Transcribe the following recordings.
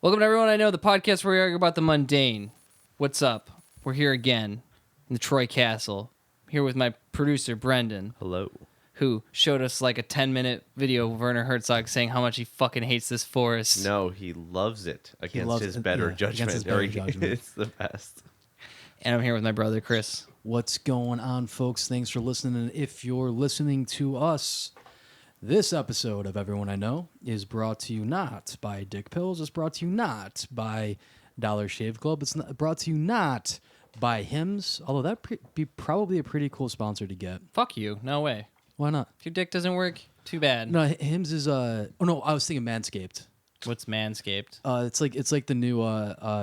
Welcome to Everyone I Know, the podcast where we argue about the mundane. What's up? We're here again in the Troy Castle. I'm here with my producer, Brendan. Hello. Who showed us like a 10-minute video of Werner Herzog saying how much he fucking hates this forest. No, he loves it against loves his it, better yeah, judgment. against his better judgment. It's the best. And I'm here with my brother, Chris. What's going on, folks? Thanks for listening. And if you're listening to us, this episode of Everyone I Know is brought to you not by Dick Pills. It's brought to you not by Dollar Shave Club. It's not brought to you not by Hims, although that'd be probably a pretty cool sponsor to get. Fuck you. No way. Why not? If your dick doesn't work, too bad. No, Hims is oh no, I was thinking Manscaped. What's Manscaped? It's like the new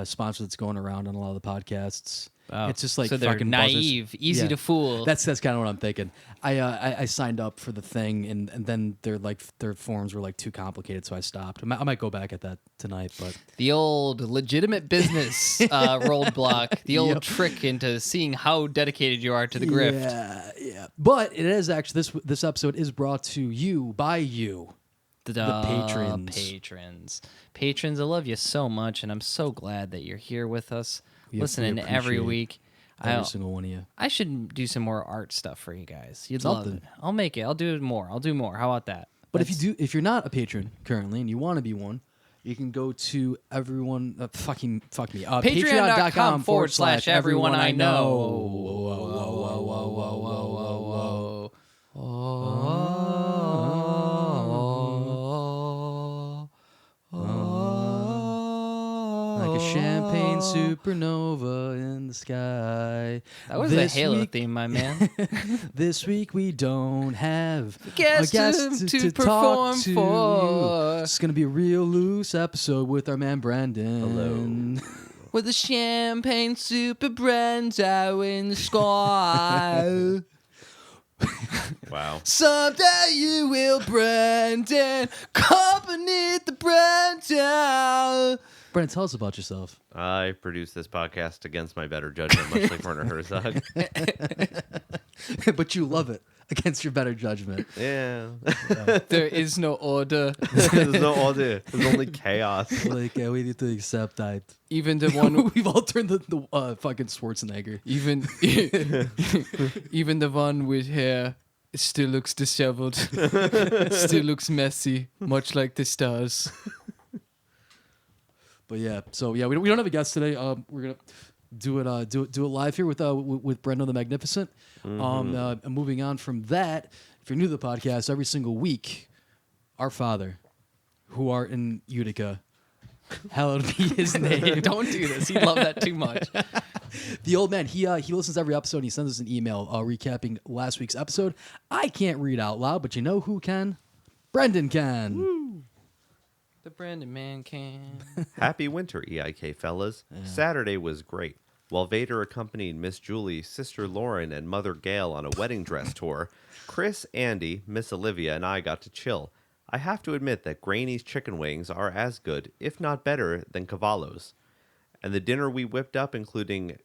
sponsor that's going around on a lot of the podcasts. Oh. It's just like so they're fucking naive, buzzers. easy Yeah. to fool. That's kind of what I'm thinking. I signed up for the thing and then their forms were like too complicated, so I stopped. I might go back at that tonight, but The old legitimate business roadblock, the old Yep. trick into seeing how dedicated you are to the grift. yeah. But it is actually this episode is brought to you by you. The patrons. Patrons, I love you so much, and I'm so glad that you're here with us, We listening every appreciate week. Every single one of you. I should do some more art stuff for you guys. You'd love Something. it. I'll make it. I'll do more. How about that? But if you're not a patron currently and you want to be one, you can go to everyone fuck me. Patreon.com/everyone I know. Like a champagne supernova in the sky. That was the Halo theme, my man. This week we don't have Guest a guest to talk perform to. for. It's gonna be a real loose episode with our man Brandon. Hello. With the champagne super brands out in the sky. Wow. Someday you will, Brandon, accompany the Brandon. Brandon, tell us about yourself. I produce this podcast against my better judgment, much like Werner Herzog. But you love it against your better judgment. Yeah. There is no order. There's no order. There's only chaos. Like we need to accept that. Even the one, We've all turned the fucking Schwarzenegger. even the one with hair still looks disheveled. Still looks messy, much like the stars. But yeah, so yeah, we don't have a guest today. We're gonna do it live here with Brenda the Magnificent. And moving on from that, if you're new to the podcast, every single week, our Father, who art in Utica, hallowed be His name. Don't do this. You love that too much. The old man, he listens to every episode. And he sends us an email recapping last week's episode. I can't read out loud, but you know who can? Brendan can. Woo. The Brandon man can. Happy winter, EIK fellas. Saturday was great. While Vader accompanied Miss Julie, Sister Lauren, and Mother Gail on a wedding dress tour, Chris, Andy, Miss Olivia, and I got to chill. I have to admit that Granny's chicken wings are as good, if not better, than Cavallo's. And the dinner we whipped up, including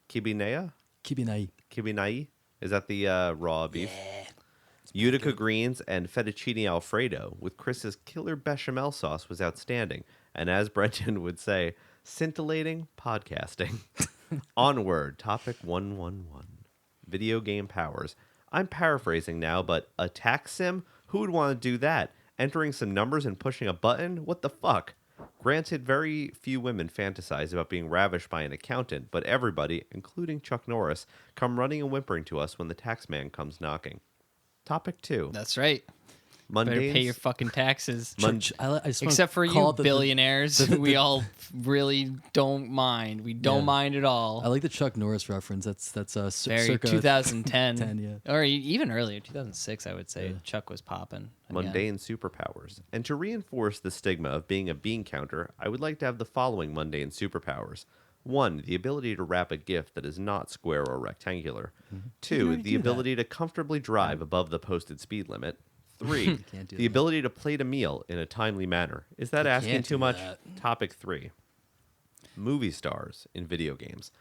kibinaya? Kibinai? Is that the raw beef? Yeah. Utica greens and fettuccine alfredo with Chris's killer bechamel sauce was outstanding. And as Brendan would say, scintillating podcasting. Onward, topic 111. Video game powers. I'm paraphrasing now, but a tax sim? Who would want to do that? Entering some numbers and pushing a button? What the fuck? Granted, very few women fantasize about being ravished by an accountant, but everybody, including Chuck Norris, come running and whimpering to us when the tax man comes knocking. Topic 2. That's right. Better pay your fucking taxes. Except for you billionaires, we all really don't mind. We don't mind at all. I like the Chuck Norris reference. That's very circa 2010, 10, yeah. Or even earlier, 2006. I would say Chuck was popping. Mundane superpowers. And to reinforce the stigma of being a bean counter, I would like to have the following mundane superpowers. 1, the ability to wrap a gift that is not square or rectangular. 2, the ability to comfortably drive above the posted speed limit. 3, the ability to plate a meal in a timely manner. Is that asking too much? Topic 3, movie stars in video games.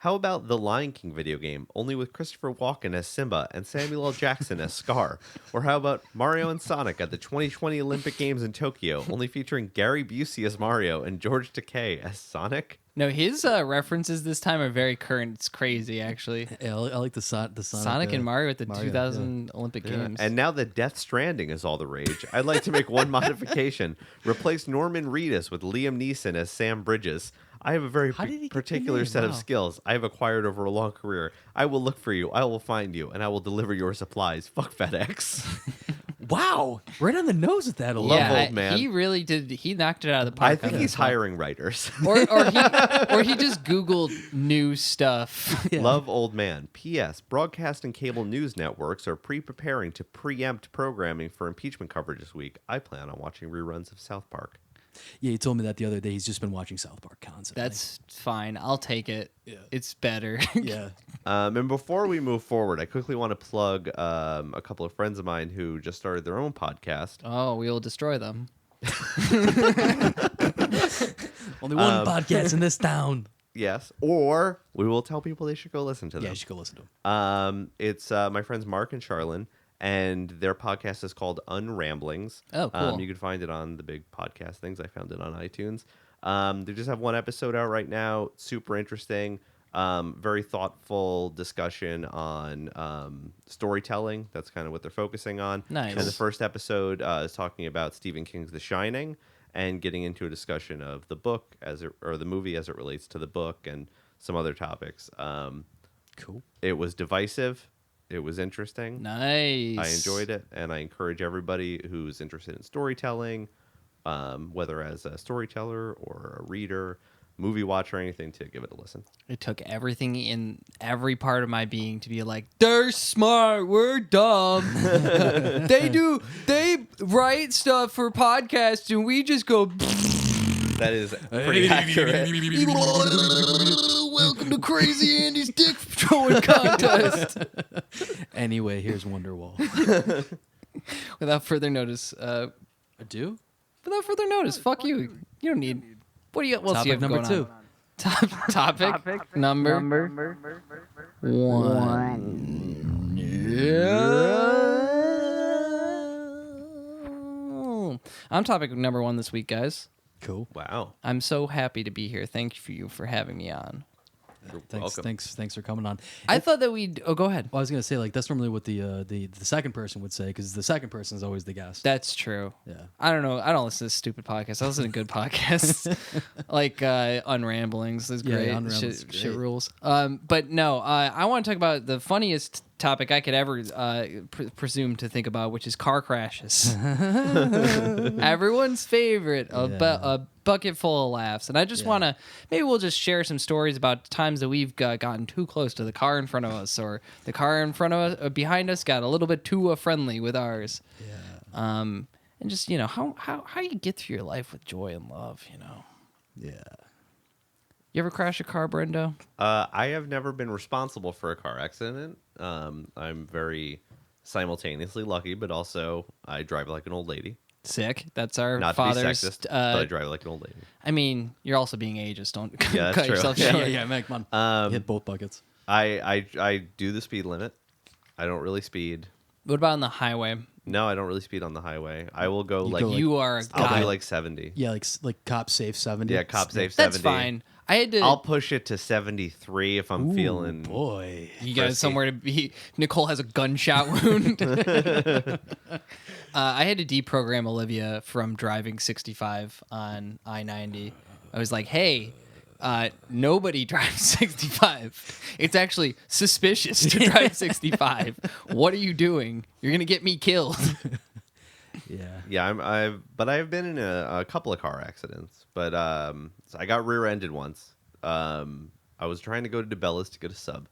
How about the Lion King video game, only with Christopher Walken as Simba and Samuel L. Jackson as Scar? Or how about Mario and Sonic at the 2020 Olympic Games in Tokyo, only featuring Gary Busey as Mario and George Takei as Sonic? No, his references this time are very current. It's crazy, actually. Yeah, I like the Sonic and Mario at the 2000 Olympic Games. And now that Death Stranding is all the rage, I'd like to make one modification. Replace Norman Reedus with Liam Neeson as Sam Bridges. I have a very particular set of skills I have acquired over a long career. I will look for you, I will find you, and I will deliver your supplies. Fuck FedEx. Wow, right on the nose with that. Old man. He really did. He knocked it out of the park. I think he's hiring writers. or he just Googled new stuff. Yeah. Love old man. P.S. Broadcast and cable news networks are preparing to preempt programming for impeachment coverage this week. I plan on watching reruns of South Park. Yeah, he told me that the other day. He's just been watching South Park constantly. That's fine. I'll take it. Yeah. It's better. Yeah. And before we move forward, I quickly want to plug a couple of friends of mine who just started their own podcast. Oh, we will destroy them. Only one podcast in this town. Yes. Or we will tell people they should go listen to them. Yeah, you should go listen to them. It's my friends Mark and Charlene. And their podcast is called Unramblings. Oh, cool. You can find it on the big podcast things. I found it on iTunes. They just have one episode out right now. Super interesting. Very thoughtful discussion on storytelling. That's kind of what they're focusing on. Nice. And the first episode is talking about Stephen King's The Shining and getting into a discussion of the book or the movie as it relates to the book and some other topics. Cool. It was divisive. It was interesting. Nice. I enjoyed it, and I encourage everybody who's interested in storytelling, whether as a storyteller or a reader, movie watcher, or anything, to give it a listen. It took everything in every part of my being to be like, they're smart, we're dumb. They write stuff for podcasts, and we just go... That is pretty accurate. Welcome to Crazy Andy's dick throwing contest. Anyway, here's Wonderwall. Without further notice, I do? Without further notice, fuck you. You don't need. What do you? What's Topic number 2. Topic number 1. Yeah. I'm topic number 1 this week, guys. Cool. Wow. I'm so happy to be here. Thank you for having me on. You're welcome. Thanks for coming on. I thought that we'd... Oh, go ahead. Well, I was gonna say, like, that's normally what the second person would say, because the second person is always the guest. That's true. Yeah. I don't know. I don't listen to stupid podcasts. I listen to good podcasts, like Unramblings. Is great. Shit rules. But no, I want to talk about the funniest topic I could ever presume to think about, which is car crashes. Everyone's favorite. A bucket full of laughs. And I just want to, maybe we'll just share some stories about times that we've gotten too close to the car in front of us, or the car in front of us, behind us, got a little bit too friendly with ours. Yeah. And just, you know, how you get through your life with joy and love, you know. Yeah. You ever crash a car, Brendo? I have never been responsible for a car accident. I'm very simultaneously lucky, but also I drive like an old lady. Sick. That's our Not father's. to be sexist, but I drive like an old lady. I mean, you're also being ageist. Don't Yeah, cut true. yourself Yeah, short. man, come on. Hit both buckets. I do the speed limit. I don't really speed. What about on the highway? No, I don't really speed on the highway. I will go like... You are a I'll guy. do like 70. Yeah, like cop safe 70. Yeah, cop safe 70. That's fine. I had to. I'll push it to 73 if I'm feeling... Boy. You got frisky. somewhere to be. Nicole has a gunshot wound. I had to deprogram Olivia from driving 65 on I-90. I was like, hey, nobody drives 65. It's actually suspicious to drive 65. What are you doing? You're going to get me killed. Yeah. Yeah, I've been in a couple of car accidents, but so I got rear-ended once. I was trying to go to DeBellas to get a sub.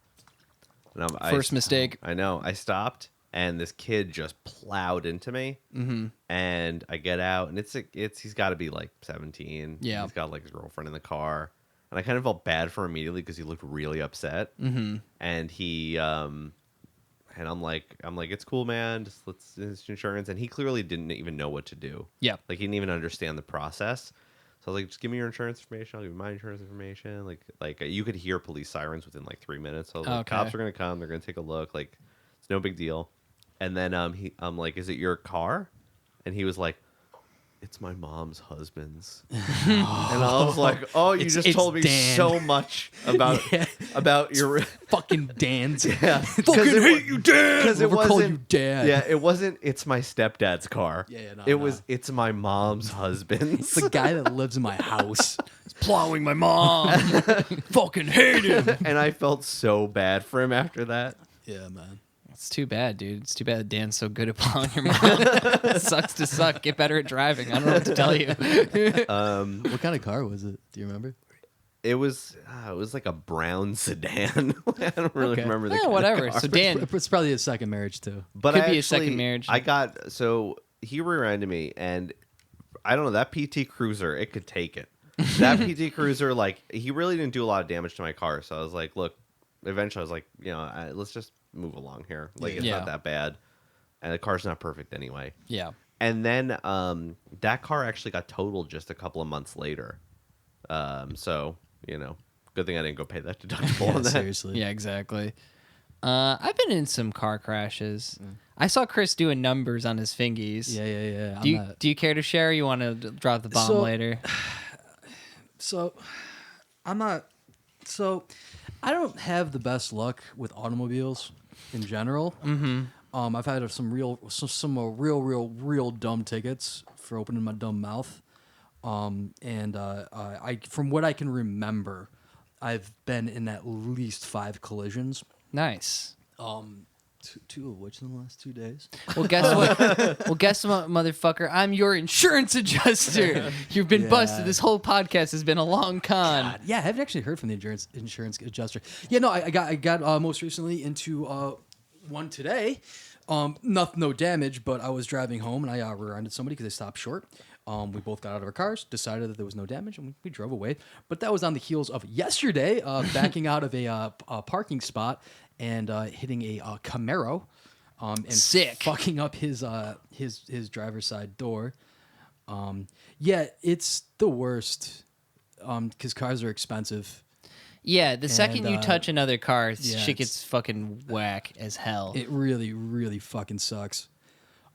And First mistake. I know. I stopped, and this kid just plowed into me. Mm-hmm. And I get out, and he's got to be like 17. Yeah. He's got like his girlfriend in the car, and I kind of felt bad for him immediately because he looked really upset. Mm-hmm. And he and I'm like, it's cool, man. Just let's his insurance. And he clearly didn't even know what to do. Yeah. Like he didn't even understand the process. So I was like, just give me your insurance information. I'll give you my insurance information. Like you could hear police sirens within like 3 minutes. So I was like, Okay. cops are gonna come. They're gonna take a look. Like, it's no big deal. And then I'm like, is it your car? And he was like, it's my mom's husband's. And I was like, oh, you just it's told me Dan. so much about your Fucking Dan's. yeah. Fucking hate you, Dan. Because it Never call wasn't you Dad. Yeah, it wasn't. It's my stepdad's car. Yeah, no, it no. was. It's my mom's husband's. It's the guy that lives in my house. He's plowing my mom. Fucking hate him. And I felt so bad for him after that. Yeah, man. It's too bad, dude. It's too bad Dan's so good at plowing your mom. Sucks to suck. Get better at driving. I don't know what to tell you. What kind of car was it? Do you remember? It was like a brown sedan. I don't really Okay. remember the Yeah, kind of whatever. car. So Dan, It's probably his second marriage too. But Could I be a second actually- marriage. I got so he rear-ended me, and I don't know, that PT Cruiser, it could take it. That PT Cruiser, like, he really didn't do a lot of damage to my car. So I was like, look, eventually I was like, let's just move along here. Like, it's Yeah. not that bad, and the car's not perfect anyway. yeah. And then that car actually got totaled just a couple of months later. So good thing I didn't go pay that deductible Yeah, on that. seriously. Yeah, exactly. I've been in some car crashes. I saw Chris doing numbers on his fingies. Yeah. Do you care to share? Or you want to drop the bomb So- later? So, I'm not. So, I don't have the best luck with automobiles in general. Mm-hmm. I've had some real dumb tickets for opening my dumb mouth. I from what I can remember, I've been in at least 5 collisions. Nice. Two of which in the last 2 days. Well, guess what? Motherfucker? I'm your insurance adjuster. You've been Yeah. busted. This whole podcast has been a long con. God, yeah, I haven't actually heard from the insurance adjuster. Yeah, no, I got most recently into one today. No damage, but I was driving home and I rear-ended somebody because they stopped short. We both got out of our cars, decided that there was no damage, and we drove away. But that was on the heels of yesterday, backing out of a parking spot and hitting a Camaro, and Sick. fucking up his driver's side door. Yeah, it's the worst because cars are expensive. Yeah, the second you And, touch another car, yeah, shit it's- gets fucking whack as hell. It really, really fucking sucks.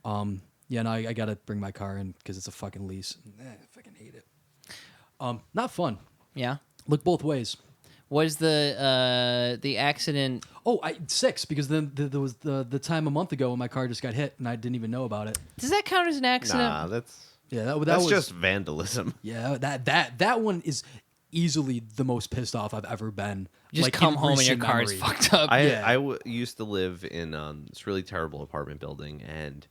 Yeah, no, I gotta bring my car in because it's a fucking lease. I fucking hate it. Not fun. Yeah. Look both ways. Was the accident? Oh, 6 because then there was the time a month ago when my car just got hit and I didn't even know about it. Does that count as an accident? Nah, that's Yeah, that that's was just vandalism. yeah. That one is easily the most pissed off I've ever been. You just like, come in home and your recent car's memory. fucked up. I used to live in this really terrible apartment building, and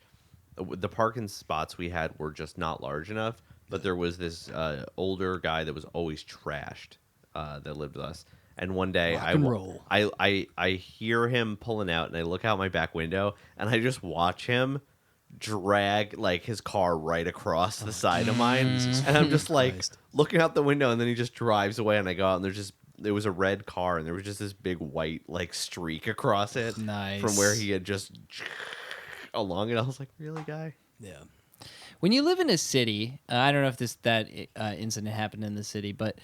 the parking spots we had were just not large enough. But there was this older guy that was always trashed that lived with us. And one day Rock and roll. I hear him pulling out, and I look out my back window, and I just watch him drag like his car right across the side of mine, and I'm just like Christ. looking out the window, and then he just drives away, and I go out, and it was a red car, and there was just this big white like streak across it Nice. from where he had just along it. I was like, really, guy? Yeah. When you live in a city, I don't know if that incident happened in the city, but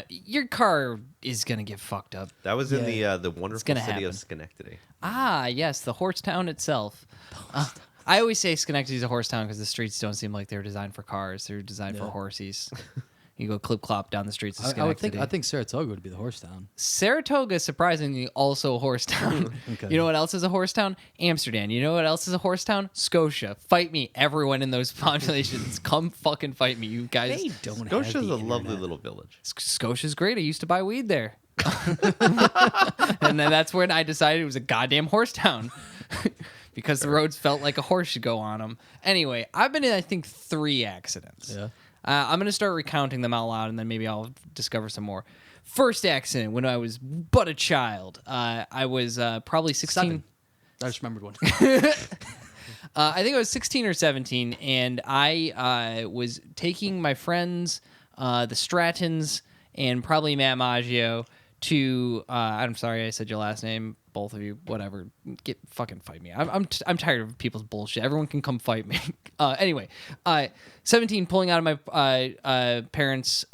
your car is gonna get fucked up. That was in Yeah. the wonderful gonna city happen. of Schenectady. Ah, yes, the horse town itself. I always say Schenectady's a horse town because the streets don't seem like they're designed for cars. They're designed for Yeah. horsies. You go clip clop down the streets of I would Schenectady. think Saratoga would be the horse town. Saratoga is surprisingly also a horse town. Okay. You know what else is a horse town? Amsterdam. You know what else is a horse town? Scotia. Fight me, everyone in those populations. Come fucking fight me, you guys. They don't have Scotia's the a lovely internet. little village. Scotia's great. I used to buy weed there. And then that's when I decided it was a goddamn horse town. Because the roads felt like a horse should go on them. Anyway, I've been in, I think, 3 accidents. Yeah. I'm going to start recounting them out loud, and then maybe I'll discover some more. First accident, when I was but a child. I was probably 16. 7. I just remembered one. I think I was 16 or 17, and I was taking my friends, the Strattons, and probably Matt Maggio to, I'm sorry I said your last name, both of you, whatever. Get fucking fight me. I'm tired of people's bullshit. Everyone can come fight me. Anyway, 17, pulling out of my parents'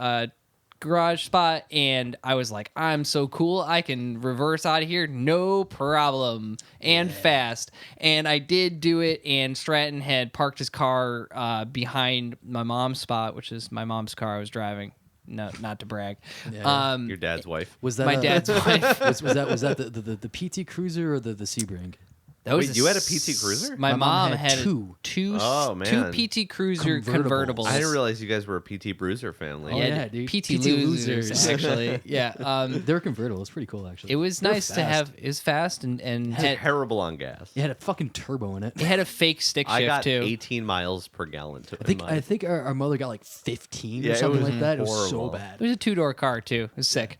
garage spot, and I was like, I'm so cool, I can reverse out of here, no problem, and fast. And I did do it, and Stratton had parked his car behind my mom's spot, which is my mom's car I was driving. No, not to brag. Yeah. Your dad's wife. Was that My dad's wife. Was that the PT Cruiser or the Sebring? That was Wait, you had a PT Cruiser? My mom had two. Oh, man. two PT Cruiser convertibles. I didn't realize you guys were a PT Bruiser family. Oh, yeah, dude. PT PT losers, losers. actually. Yeah. They're convertible. It's pretty cool, actually. It was They're nice to fast. have. It was fast and had, Terrible on gas. It had a fucking turbo in it. it had a fake stick shift I got too. 18 miles per gallon. I think our mother got like 15 Yeah, or it something was like that. It was so horrible. bad. It was a 2-door car too. It was sick.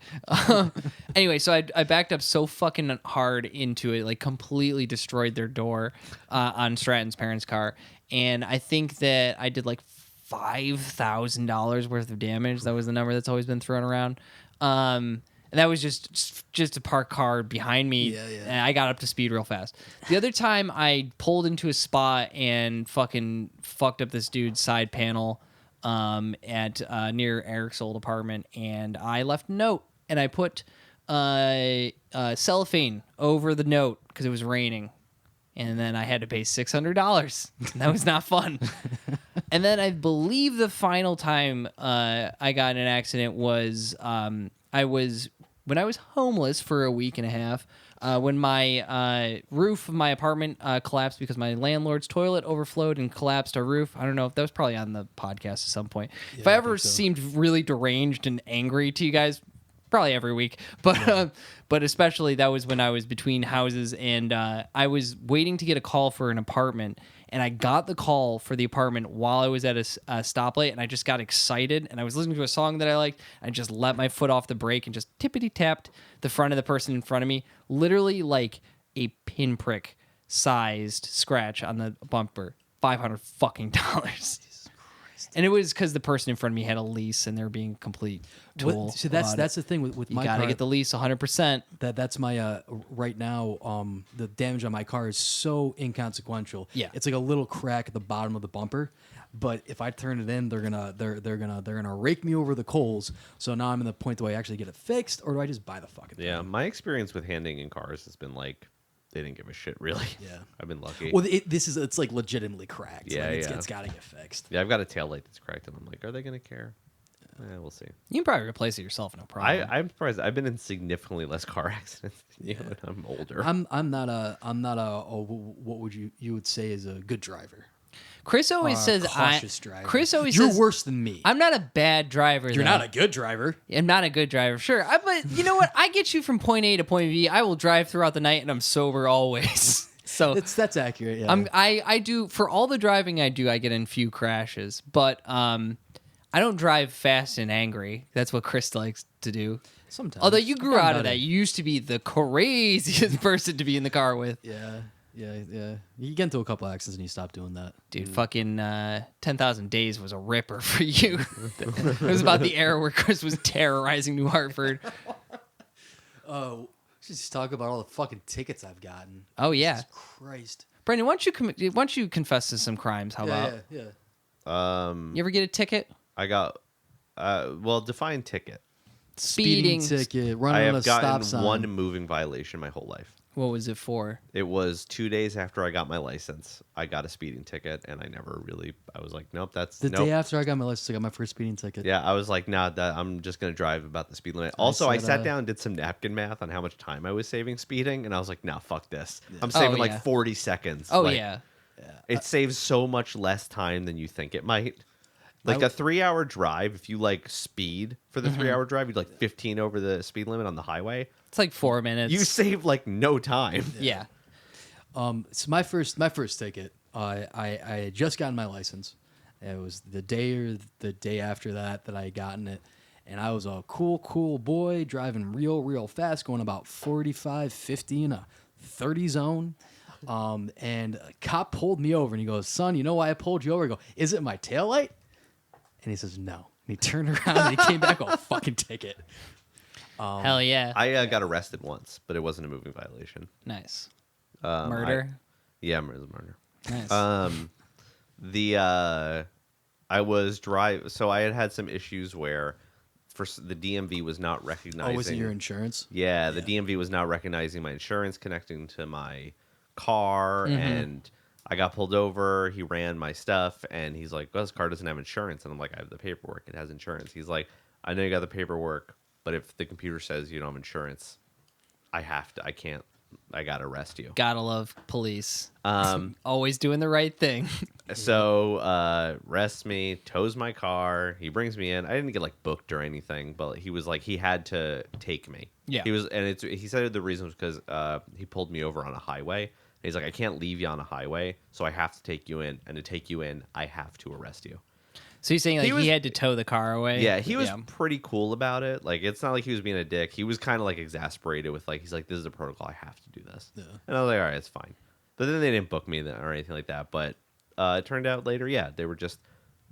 Anyway, so I backed up so fucking hard into it, like completely destroyed their door on Stratton's parents' car, and I think that I did like $5,000 worth of damage. That was the number that's always been thrown around. And that was just a parked car behind me, Yeah, yeah. and I got up to speed real fast. The other time I pulled into a spot and fucking fucked up this dude's side panel at near Eric's old apartment, and I left a note, and I put cellophane over the note because it was raining, and then I had to pay $600. That was not fun. And then I believe the final time I got in an accident was when I was homeless for a week and a half. When my roof of my apartment collapsed because my landlord's toilet overflowed and collapsed our roof. I don't know if that was probably on the podcast at some point. If I I ever think so. seemed really deranged and angry to you guys, probably every week, but especially that was when I was between houses, and I was waiting to get a call for an apartment, and I got the call for the apartment while I was at a stoplight, and I just got excited, and I was listening to a song that I liked. I just let my foot off the brake and just tippity tapped the front of the person in front of me, literally like a pinprick sized scratch on the bumper. $500 fucking dollars. And it was because the person in front of me had a lease, and they're being a complete tool. See, that's about it. the thing with You my gotta car. get the lease 100%. That's my right now. The damage on my car is so inconsequential. Yeah. It's like a little crack at the bottom of the bumper. But if I turn it in, they're gonna rake me over the coals. So now I'm in the point: do I actually get it fixed, or do I just buy the fucking thing? Yeah, my experience with handing in cars has been like, they didn't give a shit, really. Yeah. I've been lucky. Well, it's like legitimately cracked. Yeah, Like, yeah. It's got to get fixed. Yeah, I've got a taillight that's cracked, and I'm like, are they going to care? We'll see. You can probably replace it yourself, no problem. I'm surprised. I've been in significantly less car accidents than you, and I'm older. I'm not a what would you would say is a good driver. Chris always says cautious driver. Chris always You're says worse than me. I'm not a bad driver. You're though. not a good driver. I'm not a good driver. Sure, but you know what? I get you from point A to point B. I will drive throughout the night, and I'm sober always. So That's accurate. Yeah. I do for all the driving I do. I get in few crashes, but I don't drive fast and angry. That's what Chris likes to do. Sometimes. Although you grew I've out done of that, it. you used to be the craziest person to be in the car with. Yeah. You get into a couple accidents and you stop doing that. Dude, fucking 10,000 Days was a ripper for you. It was about the era where Chris was terrorizing New Hartford. Oh, just talk about all the fucking tickets I've gotten. Oh, yeah. Jesus Christ. Brendan, why don't you confess to some crimes? How about? Yeah. You ever get a ticket? I got, define ticket. Speeding. ticket, I running on a have stop gotten sign. one moving violation my whole life. What was it for? It was 2 days after I got my license. I got a speeding ticket, and I was like, nope, that's The nope. day after I got my license, I got my first speeding ticket. Yeah, I was like, nah, I'm just going to drive about the speed limit. Also, I said, sat down and did some napkin math on how much time I was saving speeding, and I was like, nah, fuck this. I'm Oh, saving yeah. like 40 seconds. Oh, Like, yeah. It saves so much less time than you think it might. Like a 3-hour drive, if you like speed for the 3-hour drive, you'd like 15 over the speed limit on the highway. It's like 4 minutes. You save like no time. Yeah. So my first ticket, I had just gotten my license. It was the day after that I had gotten it, and I was a cool boy driving real fast, going about 45, 50 in a 30 zone. And a cop pulled me over, and he goes, "Son, you know why I pulled you over?" I go, "Is it my taillight?" And he says, "No." And he turned around and he came back with a fucking ticket. Hell yeah. I got arrested once, but it wasn't a moving violation. Nice. Um, Murder. Yeah, it was a murder. Nice. I was so I had some issues where the DMV was not recognizing. Oh, was it your insurance? Yeah, the DMV was not recognizing my insurance connecting to my car, and I got pulled over. He ran my stuff, and he's like, "Well, this car doesn't have insurance," and I'm like, "I have the paperwork. It has insurance." He's like, "I know you got the paperwork, but if the computer says you don't have insurance, I can't. I gotta arrest you." Gotta love police. Always doing the right thing. So arrests me, tows my car. He brings me in. I didn't get like booked or anything, but he was like he had to take me. Yeah. He said the reason was because he pulled me over on a highway. And he's like, I can't leave you on a highway, so I have to take you in. And to take you in, I have to arrest you. So you're saying like he had to tow the car away? Yeah, he was pretty cool about it. Like, it's not like he was being a dick. He was kind of like exasperated with like, he's like, this is a protocol. I have to do this. Yeah. And I was like, all right, it's fine. But then they didn't book me or anything like that. But it turned out later, yeah, they were just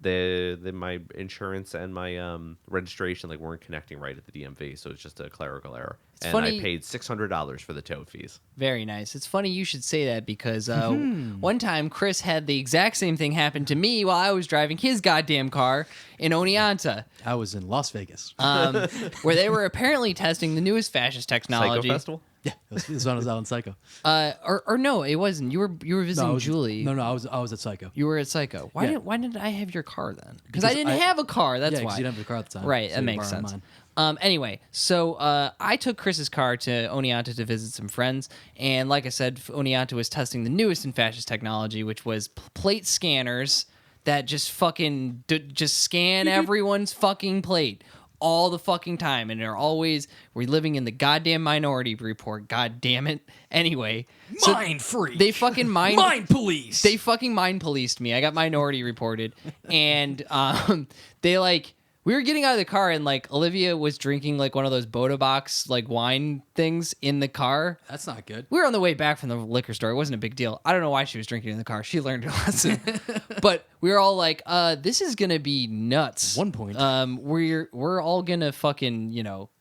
my insurance and my registration like weren't connecting right at the DMV, so it's just a clerical error. And funny. I paid $600 for the tow fees. Very nice. It's funny you should say that because one time Chris had the exact same thing happen to me while I was driving his goddamn car in Oneonta. I was in Las Vegas. Where they were apparently testing the newest fascist technology. Psycho Festival? Yeah, it was when I was out in Psycho. Or no, it wasn't. You were visiting Julie. No, I was at Psycho. You were at Psycho. Why didn't I have your car then? Because I didn't have a car. That's why. You didn't have a car at the time. Right, so that makes sense. Anyway, so I took Chris's car to Oneonta to visit some friends, and like I said, Oneonta was testing the newest in fascist technology, which was plate scanners that just fucking just scan everyone's fucking plate all the fucking time, and we're living in the goddamn Minority Report. God damn it. Anyway, Mind freak. They fucking mind police. They fucking mind policed me. I got Minority Reported, and they like. We were getting out of the car and like Olivia was drinking like one of those Boda Box like wine things in the car. That's not good. We were on the way back from the liquor store. It wasn't a big deal. I don't know why she was drinking in the car. She learned her lesson. But we were all like, this is gonna be nuts. 1 point. We're all gonna fucking,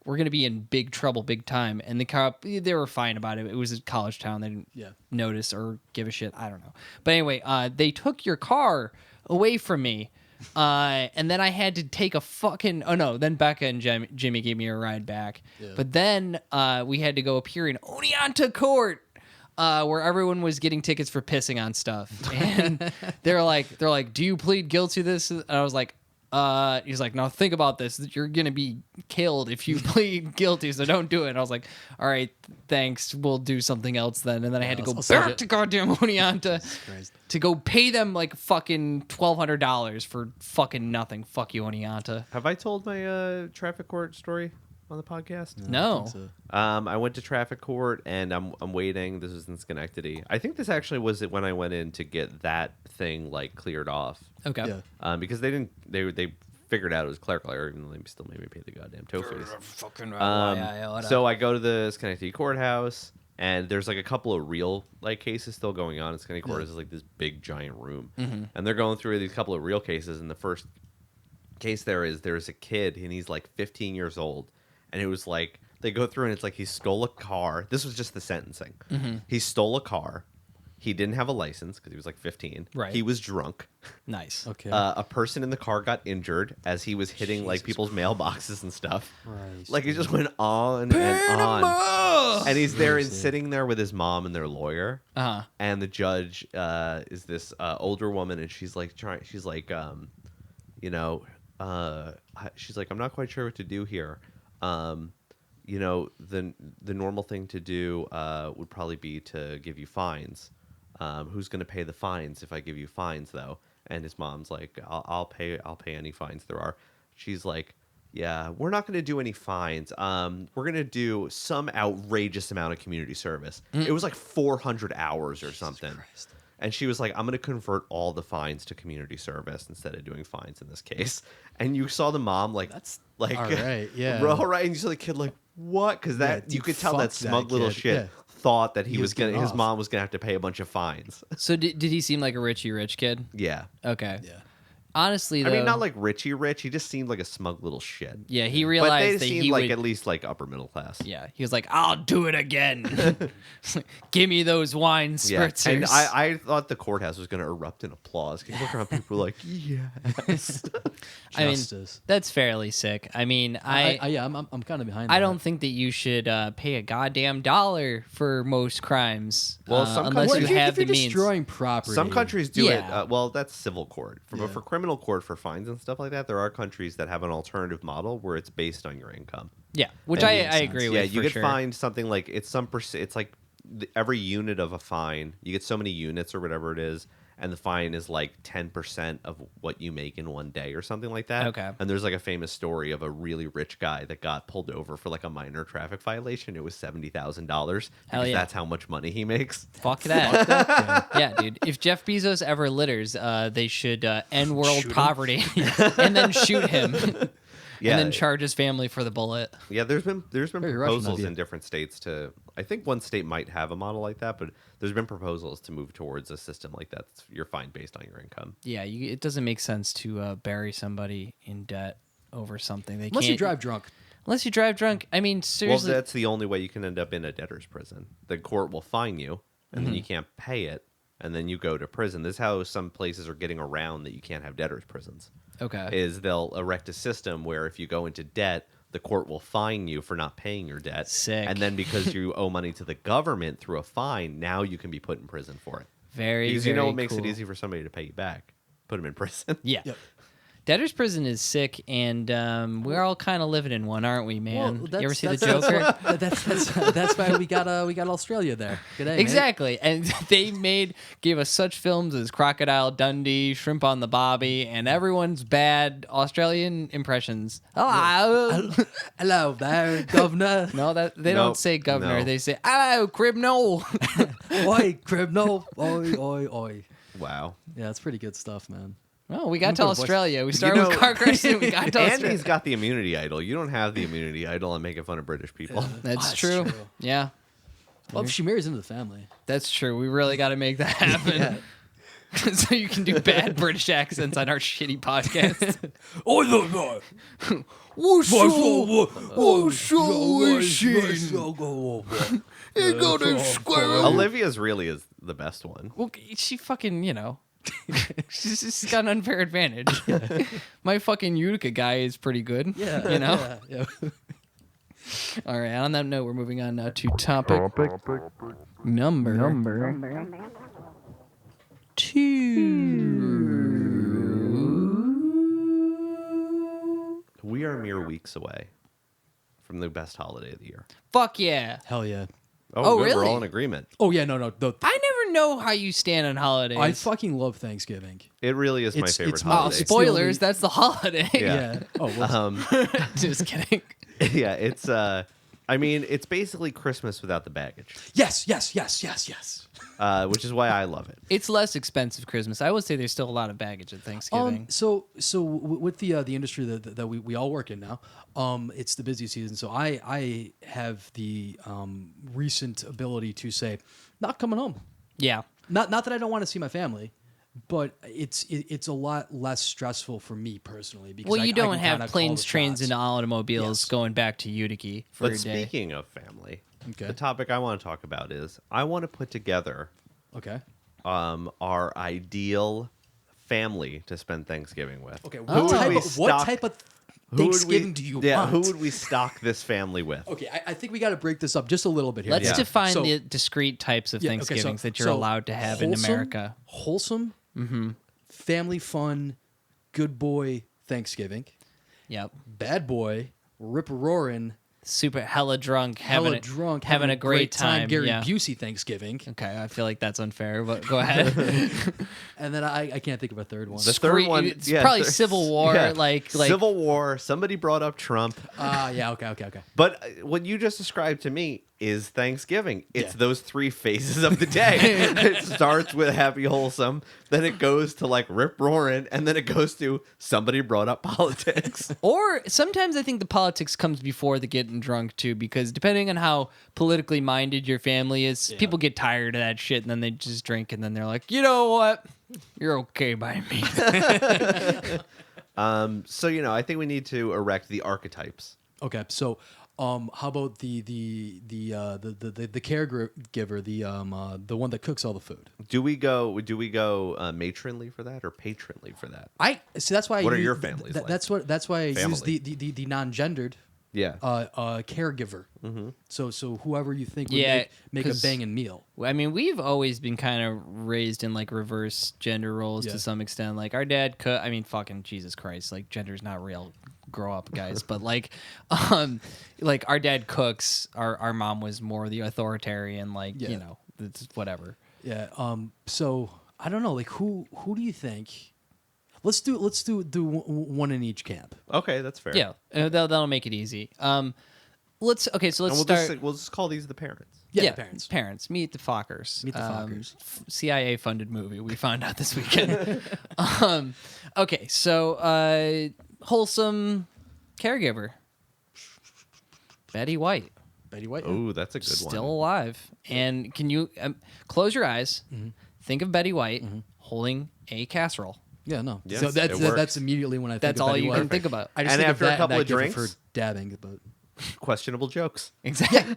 we're gonna be in big trouble, big time. And the cop, they were fine about it. It was a college town. They didn't notice or give a shit. I don't know. But anyway, they took your car away from me. And then I had to take a fucking... Oh, no. Then Becca and Jimmy gave me a ride back. Yeah. But then we had to go appear in Oneonta Court, where everyone was getting tickets for pissing on stuff. And they're like, do you plead guilty to this? And I was like, he's like, no, think about this. You're going to be killed if you plead guilty, so don't do it. And I was like, all right, thanks. We'll do something else then. And then I had to go back to goddamn Oneonta to go pay them like fucking $1,200 for fucking nothing. Fuck you, Oneonta. Have I told my traffic court story on the podcast? No. I went to traffic court and I'm waiting. This was in Schenectady. I think this actually was it when I went in to get that thing like cleared off. Okay. Yeah. Because they figured out it was clerical error, even though they still made me pay the goddamn tow fees. So I go to the Schenectady courthouse, and there's like a couple of real like cases still going on. And Schenectady courthouse is like this big giant room, and they're going through these couple of real cases. And the first case there's a kid, and he's like 15 years old, and it was like they go through, and it's like he stole a car. This was just the sentencing. He stole a car. He didn't have a license because he was like 15. Right. He was drunk. Nice. Okay. A person in the car got injured as he was hitting like people's mailboxes and stuff. Christ. Like it just went on and on. And he's there and sitting there with his mom and their lawyer. Uh-huh. And the judge is this older woman, and she's like she's like, I'm not quite sure what to do here. The normal thing to do would probably be to give you fines. Who's going to pay the fines if I give you fines, though? And his mom's like, I'll pay any fines there are. She's like, yeah, we're not going to do any fines. We're going to do some outrageous amount of community service. It was like 400 hours or something. Christ. And she was like, I'm going to convert all the fines to community service instead of doing fines in this case. And you saw the mom like, that's like, all right, yeah. All right. And you saw the kid like, what? Because you could tell that smug little shit thought that his mom was gonna have to pay a bunch of fines. So did he seem like a rich kid? Yeah. Okay. Yeah. honestly, though, I mean, not like Richie Rich. He just seemed like a smug little shit. yeah, he But realized they that seemed he like would. at least like upper middle class. Yeah, he was like, "I'll do it again. Give me those wine Yeah, spritzers." and I thought the courthouse was going to erupt in applause. You look around, people were like, yes. I mean, Justice. that's fairly sick. I mean, I'm kind of behind. I that. don't think that you should pay a goddamn dollar for most crimes. Well, some unless Well, you if you're, have if you're the means. destroying property, Some countries do it. Yeah. Well, that's civil court. Yeah. For criminal court, for fines and stuff like that, there are countries that have an alternative model where it's based on your income. Yeah, which That I makes sense. agree Yeah, with. you for get sure. fined something like it's it's like every unit of a fine, you get so many units or whatever it is, and the fine is like 10% of what you make in one day or something like that. Okay. And there's like a famous story of a really rich guy that got pulled over for like a minor traffic violation. It was $70,000 because yeah. that's how much money he makes. Fuck that. Yeah, dude. If Jeff Bezos ever litters, they should end world poverty and then shoot him. Yeah. And then charge his family for the bullet. Yeah, there's been Very Russian proposals idea. in different states to. I think one state might have a model like that, but there's been proposals to move towards a system like that. You're fine based on your income. Yeah, it doesn't make sense to bury somebody in debt over something they Unless can't. you drive drunk. Unless you drive drunk. I mean, Well, seriously. that's the only way you can end up in a debtor's prison. The court will fine you, and then you can't pay it, and then you go to prison. This is how some places are getting around that you can't have debtor's prisons. Okay. Is they'll erect a system where if you go into debt, the court will fine you for not paying your debt. Sick. And then because you owe money to the government through a fine, now you can be put in prison for it. Very, Because very you know what makes cool. it easy for somebody to pay you back? Put them in prison. Yeah. Yep. Debtor's prison is sick, and we're all kind of living in one, aren't we, man? Well, you ever see the that's- Joker? That's why we got Australia there. Good day, mate. Exactly, and they gave us such films as Crocodile Dundee, Shrimp on the Bobby, and everyone's bad Australian impressions. Hello, Hello there, governor. no, that they Nope, don't say governor. no. They say hello, criminal. Oi, criminal. Oi, oi, oi. Wow. Yeah, that's pretty good stuff, man. Well, we got to put a voice- Australia. We started with car crash, and we got to Australia. Andy's got the immunity idol. You don't have the immunity idol and making fun of British people. That's That's true. true. Yeah, Well, if she marries into the family. that's true. We really got to make that happen. So you can do bad British accents on our shitty podcast. Oh, no. Olivia's really is the best one. Well, she fucking, she's just got an unfair advantage. My fucking Utica guy is pretty good. Yeah, You know? yeah. All right, on that note, we're moving on now to topic number two. We are mere weeks away from the best holiday of the year. Fuck yeah. Hell yeah. Oh, good, really? We're all in agreement. Oh yeah, no. I never know how you stand on holidays. I fucking love Thanksgiving. It really is my It's- favorite it's Oh, holiday. it's the only- spoilers, that's the holiday. Yeah. Oh, well, Just kidding. Yeah, it's I mean, it's basically Christmas without the baggage, yes. which is why I love it. It's less expensive Christmas. I would say there's still a lot of baggage at Thanksgiving. So with the industry that we all work in now, it's the busy season. So I have the recent ability to say, not coming home. Yeah. Not that I don't want to see my family, but it's a lot less stressful for me personally because Well, I you can don't have kinda call planes, the trains, shots. and automobiles Yes. going back to Utica for But a day. speaking of family, Okay. the topic I want to talk about is I want to put together Okay. our ideal family to spend Thanksgiving with. Okay. Oh. What type of who would Thanksgiving do you yeah, want? who would we stock this family with? Okay, I think we got to break this up just a little bit here. Let's Yeah. define So- the discrete types of Yeah, okay, Thanksgivings so- that you're so allowed to have in wholesome- America. Wholesome, family fun, good boy Thanksgiving, Yep. bad boy, rip-roaring, Super hella drunk, hella having drunk, having a great time. Gary yeah. Busey Thanksgiving, Okay, I feel like that's unfair, but go ahead. and then I can't think of a third one. The third one, It's probably Civil War, like Civil War. Somebody brought up Trump, Yeah, okay. but what you just described to me, is Thanksgiving. It's those 3 phases of the day. It starts with happy, wholesome, then it goes to like rip roaring, and then it goes to somebody brought up politics. Or sometimes I think the politics comes before the getting drunk too, because depending on how politically minded your family is, people get tired of that shit and then they just drink and then they're like, you know what? You're okay by me. So, I think we need to erect the archetypes. Okay, so how about the caregiver, the one that cooks all the food? Do we go matronly for that or patronly for that? I see. That's why. What are your families like? That's why I use Family. the non-gendered Yeah. caregiver. Mm-hmm. So whoever you think would Yeah, make a 'cause- banging meal. I mean, we've always been kind of raised in like reverse gender roles Yeah. to some extent. Like our dad could, I mean, fucking Jesus Christ, like gender's not real. Grow up, guys. But like our dad cooks. Our mom was more the authoritarian. Like Yeah. it's whatever. Yeah. So I don't know. Like who do you think? Let's do one in each camp. Okay, that's fair. Yeah, that'll make it easy. Let's And start. we'll just call these the parents. Yeah, the parents. Meet the Fockers. Meet the Fockers. CIA funded movie. We found out this weekend. Okay, so wholesome caregiver. Betty White, Betty White. Oh, that's a good still one. alive. And can you close your eyes? Think of Betty White holding a casserole. Yeah, no. Yes, so it that's works. immediately when I think That's of all Betty you White. can think about. I just And think after of a that couple and of that gif drinks- her dabbing, but Questionable jokes. Exactly.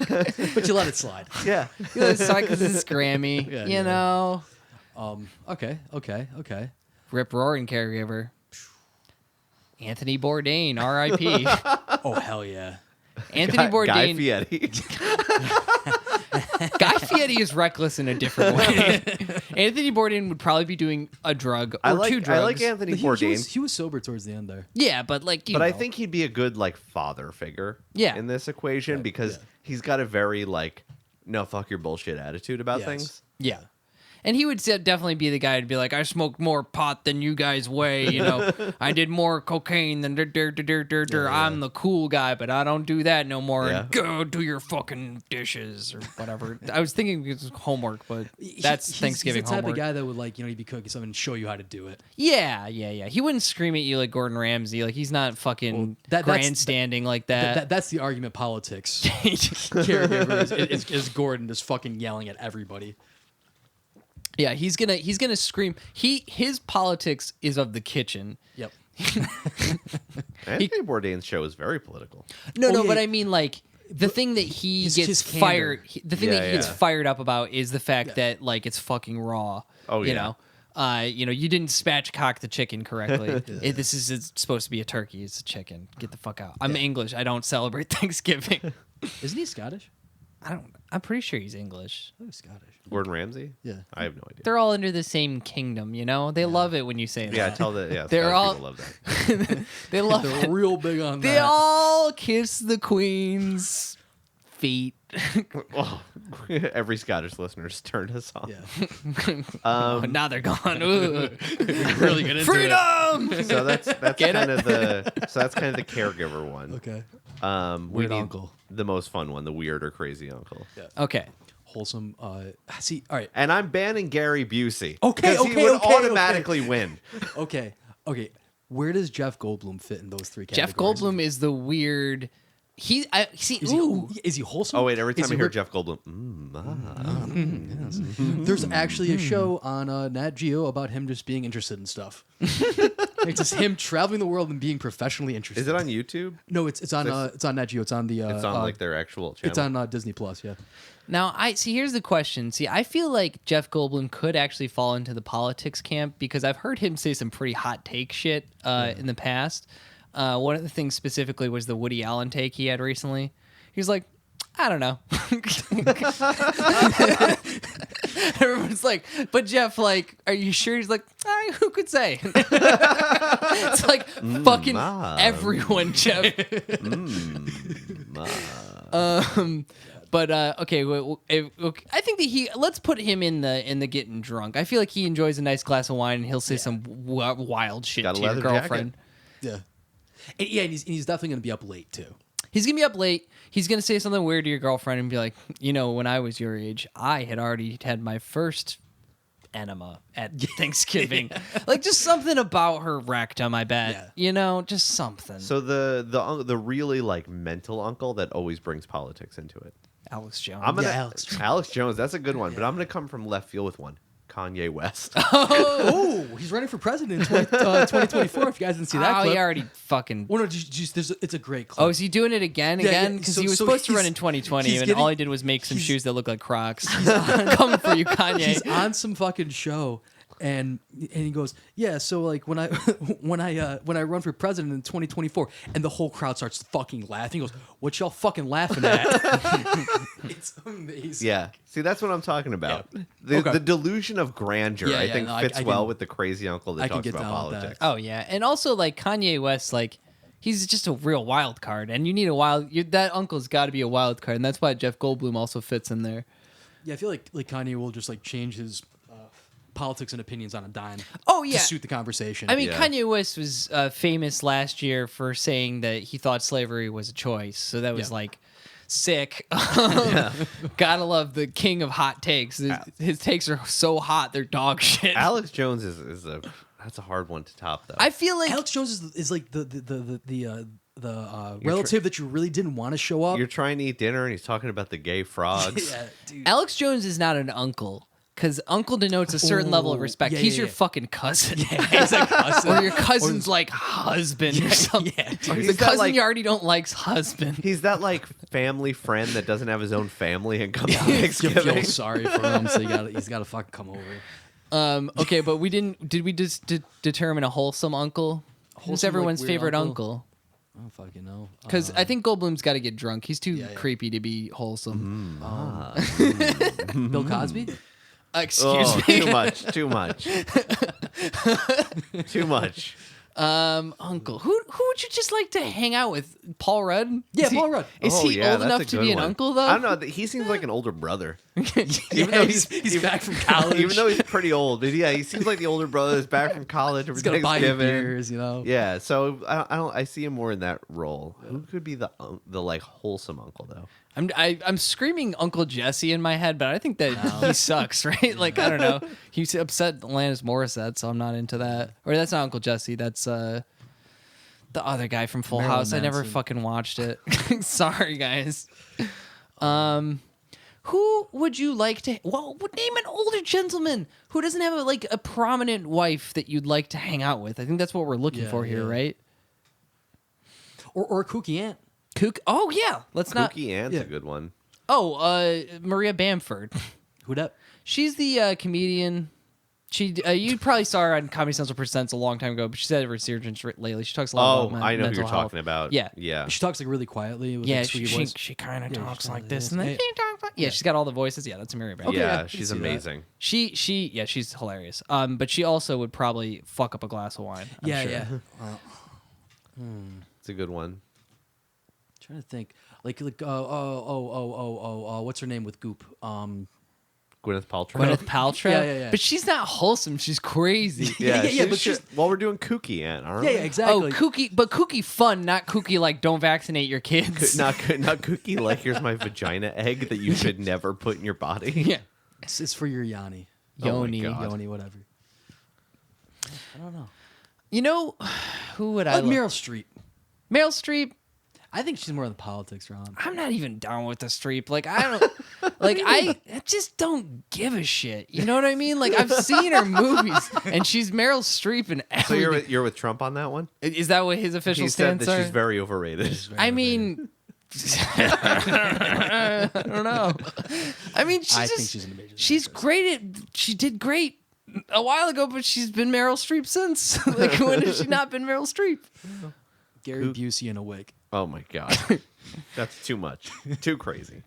but you let it slide. Yeah. It's like this is Grammy. Yeah, you yeah. know. Okay. Rip roaring caregiver. Anthony Bourdain, R.I.P. Oh hell yeah. Anthony Guy Bourdain. Fieri. Guy Fieri is reckless in a different way. Anthony Bourdain would probably be doing a drug or two drugs. I like Anthony Bourdain. He was sober towards the end there. Yeah, but like, But I think he'd be a good like father figure Yeah. in this equation because he's got a very like no fuck your bullshit attitude about Yes. things. yeah. And he would definitely be the guy to be like, I smoked more pot than you guys weigh. You know, I did more cocaine than I'm the cool guy, but I don't do that no more. Yeah. And go do your fucking dishes or whatever. I was thinking it was homework, but that's Thanksgiving He's the type homework. of guy that would like he'd be cooking something and show you how to do it. Yeah. He wouldn't scream at you like Gordon Ramsay. Like he's not fucking that's- grandstanding like that. That's the argument politics. Caregiver is Gordon just fucking yelling at everybody. Yeah, he's gonna scream. His politics is of the kitchen. Yep. Anthony Bourdain's show is very political. No, Oh, yeah. but I mean like the thing that he His gets candor. fired. The thing Yeah, that he gets yeah. fired up about is the fact that like it's fucking raw. Oh, you yeah. know. You didn't spatchcock the chicken correctly. This is it's supposed to be a turkey. It's a chicken. Get the fuck out. I'm English. I don't celebrate Thanksgiving. Isn't he Scottish? I'm pretty sure he's English. Oh, he's Scottish. Gordon Ramsay? Yeah. I have no idea. They're all under the same kingdom. You know. They love it when you say Yeah, that. They're They're all- people love that. They love They're it. real big on They that. all kiss the queen's feet. Oh, every Scottish listener's turned us off. Yeah. Oh, now they're gone. Ooh. really good into Freedom. So that's Get kind of the caregiver one. Okay. We Weird need uncle. the most fun one, the weird or crazy uncle. Okay. Wholesome. See. All right. And I'm banning Gary Busey. Okay, 'cause he okay, would okay, automatically win. Okay. Where does Jeff Goldblum fit in those three Jeff categories? Goldblum is the weird. I see. Ooh. Is he wholesome? Oh wait, every Is time he I hear rip- Jeff Goldblum, There's actually a show on Nat Geo about him just being interested in stuff. It's just him traveling the world and being professionally interested. is it on YouTube? No, it's on Nat Geo. It's on the. It's on like their actual channel. It's on Disney Plus. Yeah. Now I see. Here's the question. See, I feel like Jeff Goldblum could actually fall into the politics camp because I've heard him say some pretty hot take shit in the past. One of the things specifically was the Woody Allen take he had recently. He was like, I don't know. Everyone's like, but Jeff, like, are you sure? He's like, who could say? It's like fucking Mom. everyone, Jeff. But okay, I think that let's put him in the getting drunk. I feel like he enjoys a nice glass of wine and he'll say some wild shit Got a to your leather jacket. girlfriend. Yeah. And he's definitely going to be up late too. He's gonna be up late. He's gonna say something weird to your girlfriend and be like, when I was your age, I had already had my first enema at Thanksgiving. Like just something about her rectum, I bet. Just something. So the really like mental uncle that always brings politics into it. Alex Jones. Alex Jones. That's a good one. But I'm gonna come from left field with one. Kanye West. Oh, he's running for president in 2024. If you guys didn't see that clip. He already fucking. Well, no, it's a great clip. Oh, is he doing it again? Because he was supposed to run in 2020, and all he did was make some shoes that look like Crocs. Coming for you, Kanye. He's on some fucking show, and he goes, yeah. So like when I when I run for president in 2024, and the whole crowd starts fucking laughing. He goes, "What y'all fucking laughing at?" It's amazing. Yeah. See, that's what I'm talking about. Yeah. The delusion of grandeur, I think, fits well with the crazy uncle that talks about politics. Oh yeah, and also like Kanye West, like he's just a real wild card, and you need that uncle's got to be a wild card, and that's why Jeff Goldblum also fits in there. Yeah, I feel like Kanye will just like change his politics and opinions on a dime. Oh yeah, to suit the conversation. I mean, Kanye West was famous last year for saying that he thought slavery was a choice, so that was like sick. Gotta love the king of hot takes. His takes are so hot, they're dog shit. Alex Jones that's a hard one to top, though. I feel like Alex Jones is like the relative that you really didn't want to show up. You're trying to eat dinner and he's talking about the gay frogs. Yeah, dude. Alex Jones is not an uncle. Because uncle denotes a certain level of respect. He's your fucking cousin. He's like cousin. Or your cousin's like husband or something. The cousin you already don't like's husband. He's that like family friend that doesn't have his own family and comes on You Thanksgiving. feel sorry for him, so he's got to fucking come over. Okay, but did we just determine a wholesome uncle? Who's everyone's like, weird favorite uncle? uncle? I don't fucking know. Because I think Goldblum's got to get drunk. He's too creepy to be wholesome. Bill Cosby? Excuse me. Too much. Too much. Uncle. Who would you just like to hang out with? Paul Rudd? Yeah, Paul Rudd. Is he old enough to be an uncle, though? I don't know. He seems like an older brother. Even though he's back from college. Even though he's pretty old. But yeah, he seems like the older brother is back from college. He's gonna buy you beers, Yeah, so I see him more in that role. Who could be the like wholesome uncle though? I'm screaming Uncle Jesse in my head, but I think that he sucks, right? Like I don't know. He's upset Alanis Morissette, so I'm not into that. Or that's not Uncle Jesse. That's the other guy from Full Marilyn House. I never Manson. fucking watched it. Sorry, guys. Who would you like to? Well, name an older gentleman who doesn't have a prominent wife that you'd like to hang out with. I think that's what we're looking for here, right? Or a kooky aunt. Oh yeah, let's not. Kooky Ant's a good one. Oh, Maria Bamford. Who dat? She's the comedian. She you probably saw her on Comedy Central Presents a long time ago, but she's had a resurgence lately. She talks a lot about I know who mental you're health. talking about. Yeah. She talks like really quietly. With like, She voice. kind of talks like this, this. and then Yeah. she talks like she's got all the voices. Yeah, that's Maria Bamford. Okay, I Yeah, can she's see that. amazing. She's hilarious. But she also would probably fuck up a glass of wine. I'm sure. Yeah. It's a good one. Trying to think. What's her name with Goop? Gwyneth Paltrow. Gwyneth Paltrow. Yeah. But she's not wholesome. She's crazy. Yeah, but she's- well, we're doing Kooky Ant, aren't we? Yeah, exactly. Oh, kooky fun, not kooky like don't vaccinate your kids. Not Kooky like here's my vagina egg that you should never put in your body. Yeah. It's for your Yanni. Oh my Yoni. God. Yoni, whatever. I don't know. You know, who would I Like love? Meryl Streep. Meryl Streep. I think she's more in the politics realm. I'm not even down with the Streep. Like I don't, I just don't give a shit. You know what I mean? Like I've seen her movies, and she's Meryl Streep in So everything. you're with Trump on that one? Is that what his official He said stance that are? she's very overrated. I mean, I don't know. I mean, I think she's an amazing She's great she did great a while ago, but she's been Meryl Streep since. Like when has she not been Meryl Streep? Gary Busey in a wig. Oh my god, that's too much, too crazy.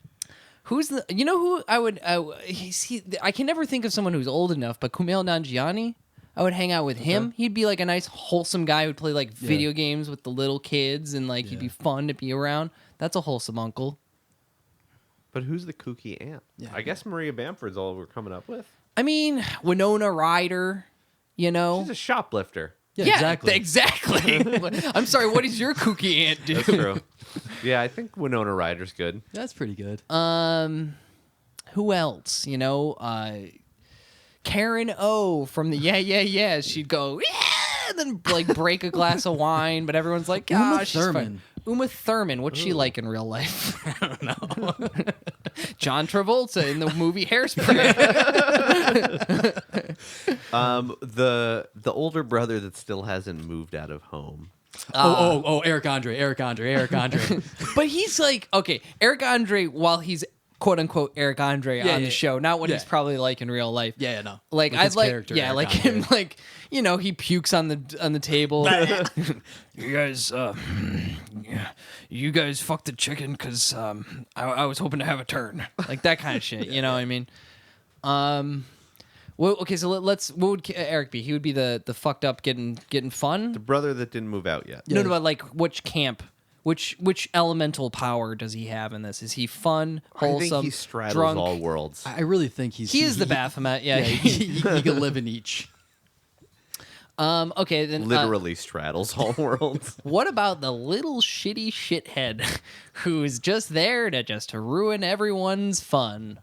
Who's the? You know who I would? I can never think of someone who's old enough, but Kumail Nanjiani. I would hang out with him. He'd be like a nice, wholesome guy who'd play like video games with the little kids, and like he'd be fun to be around. That's a wholesome uncle. But who's the Kooky Ant? Yeah. I guess Maria Bamford's all we're coming up with. I mean, Winona Ryder. You know, She's a shoplifter. Yeah, exactly. I'm sorry. What does your kooky aunt do? That's true. Yeah, I think Winona Ryder's good. That's pretty good. Who else? You know, Karen O from the Yeah. She'd go, yeah, and then like break a glass of wine, but everyone's like, Uma she's fine. Thurman. Uma Thurman. What's she like in real life? I don't know. John Travolta in the movie Hairspray. The older brother that still hasn't moved out of home. Eric Andre. But he's like, okay, Eric Andre, while he's quote unquote Eric Andre on the show, not what he's probably like in real life. Yeah, no. Like With I'd his like, character, yeah, Eric like Andre. him, like you know, he pukes on the table. You guys, you guys fucked the chicken because I was hoping to have a turn, like that kind of shit. You know what I mean? Well, okay, so let's. What would Eric be? He would be the fucked up getting fun. The brother that didn't move out yet. No, but like which camp? Which elemental power does he have in this? Is he fun, wholesome, I think he straddles drunk? all worlds. I really think He is the Baphomet. Yeah. he can live in each. Okay, then Literally straddles all worlds. what about the little shitty shithead who's just there to ruin everyone's fun?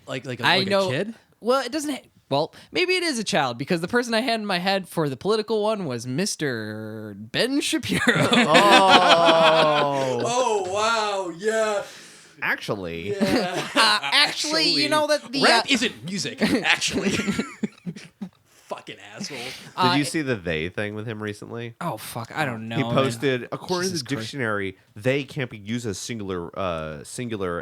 Like a kid? Well, it doesn't. Well, maybe it is a child because the person I had in my head for the political one was Mr. Ben Shapiro. Oh wow, yeah. Actually, Actually, you know that the Rap isn't music. Actually, fucking asshole. did you see the they thing with him recently? Oh fuck, I don't know. He man. posted, according Jesus to the dictionary, they can't be used as singular,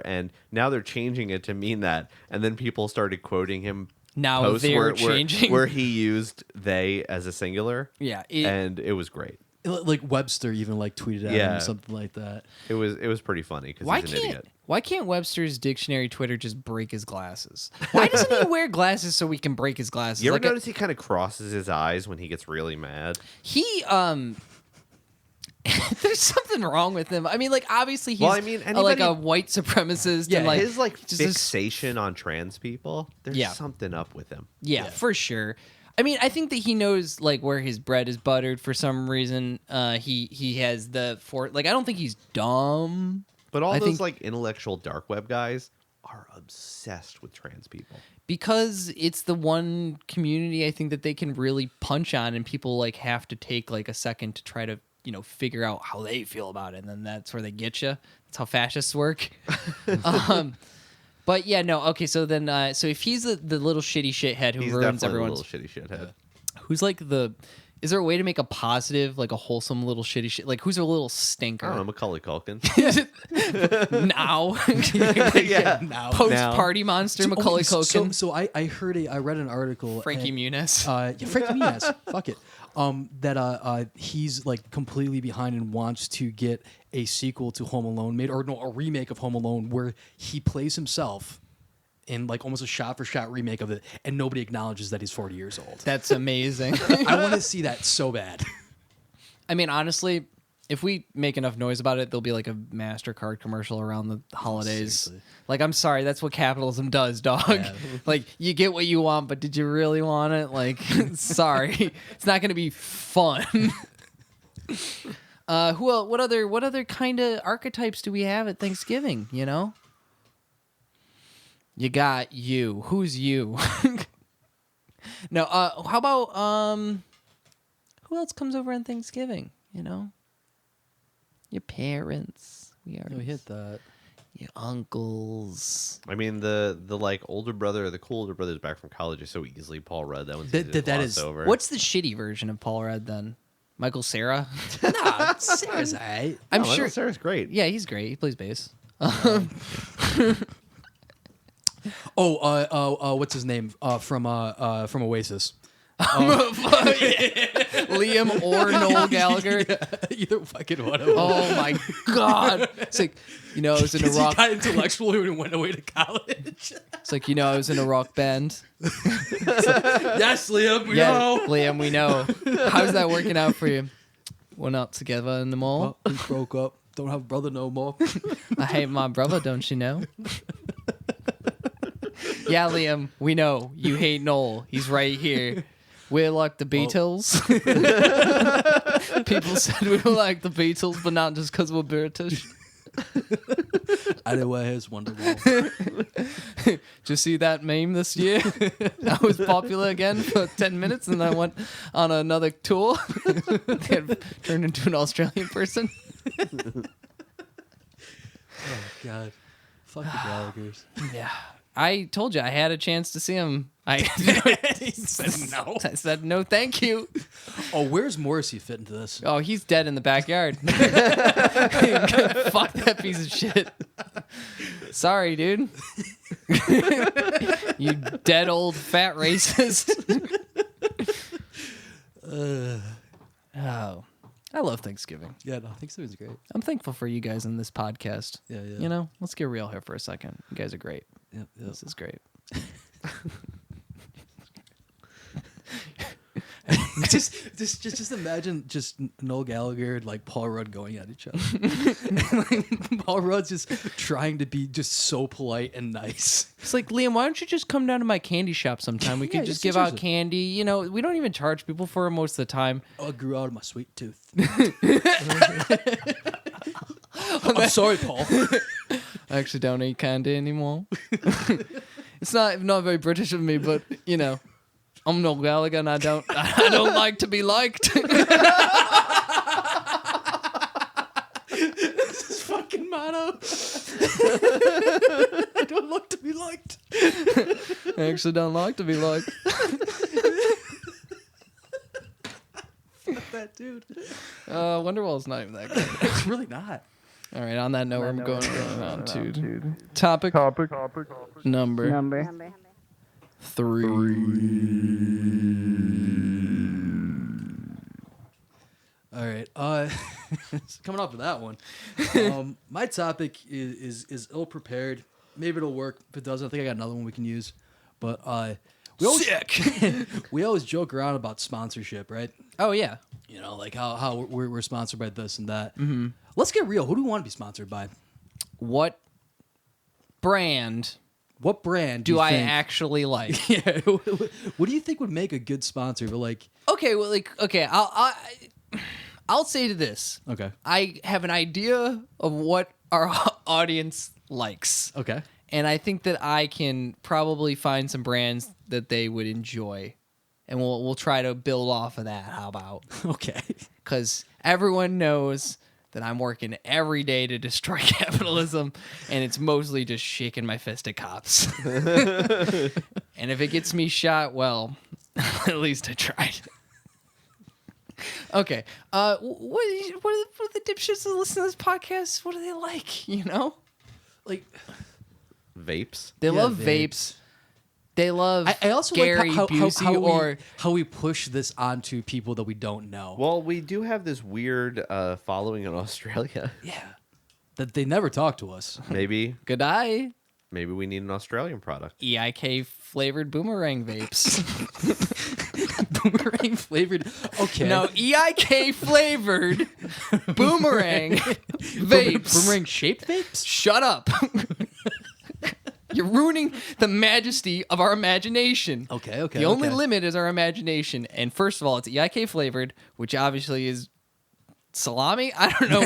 and now they're changing it to mean that. And then people started quoting him. Now posts they're changing. where he used they as a singular. Yeah, and it was great. Like Webster even like tweeted at him or something like that. It was pretty funny because he's an idiot. Why can't Webster's dictionary Twitter just break his glasses? Why doesn't he wear glasses so we can break his glasses? You ever Like notice he kind of crosses his eyes when he gets really mad? he there's something wrong with him. I mean, like obviously he's Well, I mean, like anybody- a white supremacist. Yeah, and like His just this- fixation on trans people. There's Yeah. something up with him. Yeah, for sure. I mean, I think that he knows like where his bread is buttered for some reason. He has the I don't think he's dumb. But all I those think- like intellectual dark web guys are obsessed with trans people. Because it's the one community I think that they can really punch on, and people like have to take like a second to try to figure out how they feel about it, and then that's where they get you. That's how fascists work. But yeah, no, okay. So then, so if he's the little shitty shithead who He's ruins definitely a everyone's, little shitty shithead. who's like is there a way to make a positive, like a wholesome little shitty shit? Like who's a little stinker? I don't know, Macaulay Culkin. Now, Yeah. Now. post party monster Macaulay Culkin, So I read an article. Frankie Muniz. Frankie Muniz. Fuck it. That he's like completely behind and wants to get a sequel to Home Alone made, or no, a remake of Home Alone where he plays himself in like almost a shot-for-shot remake of it, and nobody acknowledges that he's 40 years old. That's amazing. I want to see that so bad. I mean, honestly, if we make enough noise about it, there'll be like a MasterCard commercial around the holidays. Seriously. Like, I'm sorry, that's what capitalism does, dog. Yeah. Like, you get what you want, but did you really want it? Like, sorry, it's not going to be fun. What other kind of archetypes do we have at Thanksgiving? You got you. Who's you? No. How about who else comes over on Thanksgiving? Your parents. We hit that. Your uncles. I mean, the like older brother, the cool older brother's back from college is so easily Paul Rudd. That one's easy to that gloss is- over. What's the shitty version of Paul Rudd then? Michael Cera? Nah, Sarah's alright. I'm Michael sure. Cera's great. Yeah, he's great. He plays bass. What's his name? From Oasis. Liam or Noel Gallagher. Either fucking one of them. Oh my god! It's like I was in a He rock. got intellectual and went away to college. It's like I was in a rock band. Yes, Liam, we Yeah, know. Liam, we know. How's that working out for you? We're not together in the mall. We broke up. Don't have a brother no more. I hate my brother, don't you know? Yeah, Liam, we know you hate Noel. He's right here. We're like the Beatles. People said we were like the Beatles, but not just because we're British. Anyway, here's Wonderwall. Did you see that meme this year? I was popular again for 10 minutes and I went on another tour. They had turned into an Australian person. Oh, God. Fuck the Gallaghers. Yeah. I told you I had a chance to see him. I said no. I said no, thank you. Oh, where's Morrissey fit into this? Oh, he's dead in the backyard. Fuck that piece of shit. Sorry, dude. You dead old fat racist. Oh, I love Thanksgiving. Yeah, no, Thanksgiving's great. I'm thankful for you guys in this podcast. Yeah, yeah. You know, let's get real here for a second. You guys are great. Yep, yep. This is great. just imagine just Noel Gallagher and like Paul Rudd going at each other. And, like, Paul Rudd's just trying to be just so polite and nice. It's like, Liam, why don't you just come down to my candy shop sometime? We Yeah, could just just give out seriously. candy. You know, we don't even charge people for it most of the time. Oh, I grew out of my sweet tooth. I'm sorry, Paul. I actually don't eat candy anymore. It's not very British of me, but you know, I'm Noel Gallagher and I don't like to be liked. This is fucking motto. I don't like to be liked. I actually don't like to be liked. Fuck that dude. Wonderwall's not even that good. It's really not. All right, on that note, we're going on to topic number 3. All right. Coming off of that one, my topic is ill prepared. Maybe it'll work. If it doesn't, I think I got another one we can use. But we always joke around about sponsorship, right? Oh yeah. You know, like how we're sponsored by this and that. Mm-hmm. Let's get real. Who do we want to be sponsored by? What brand What brand do you I think- actually like? Yeah. What do you think would make a good sponsor? But like, Okay, well, I'll say to this. okay, I have an idea of what our audience likes. okay, And I think that I can probably find some brands that they would enjoy. And we'll try to build off of that. How about? okay. Because everyone knows that I'm working every day to destroy capitalism, and it's mostly just shaking my fist at cops. And if it gets me shot, well, at least I tried. Okay. What are the dipshits that listen to this podcast? What do they like? You know? Like, Vapes. They Yeah, love vapes. vapes. They love I also Gary like Busey how we push this onto people that we don't know. Well, we do have this weird following in Australia. Yeah, that they never talk to us. Maybe Good eye. we need an Australian product. EIK flavored boomerang vapes. Boomerang flavored. Okay, No, EIK flavored boomerang vapes. Boomerang shaped vapes. Shut up. You're ruining the majesty of our imagination. Okay, okay. The only okay. limit is our imagination. And first of all, it's EIK flavored, which obviously is salami. I don't know.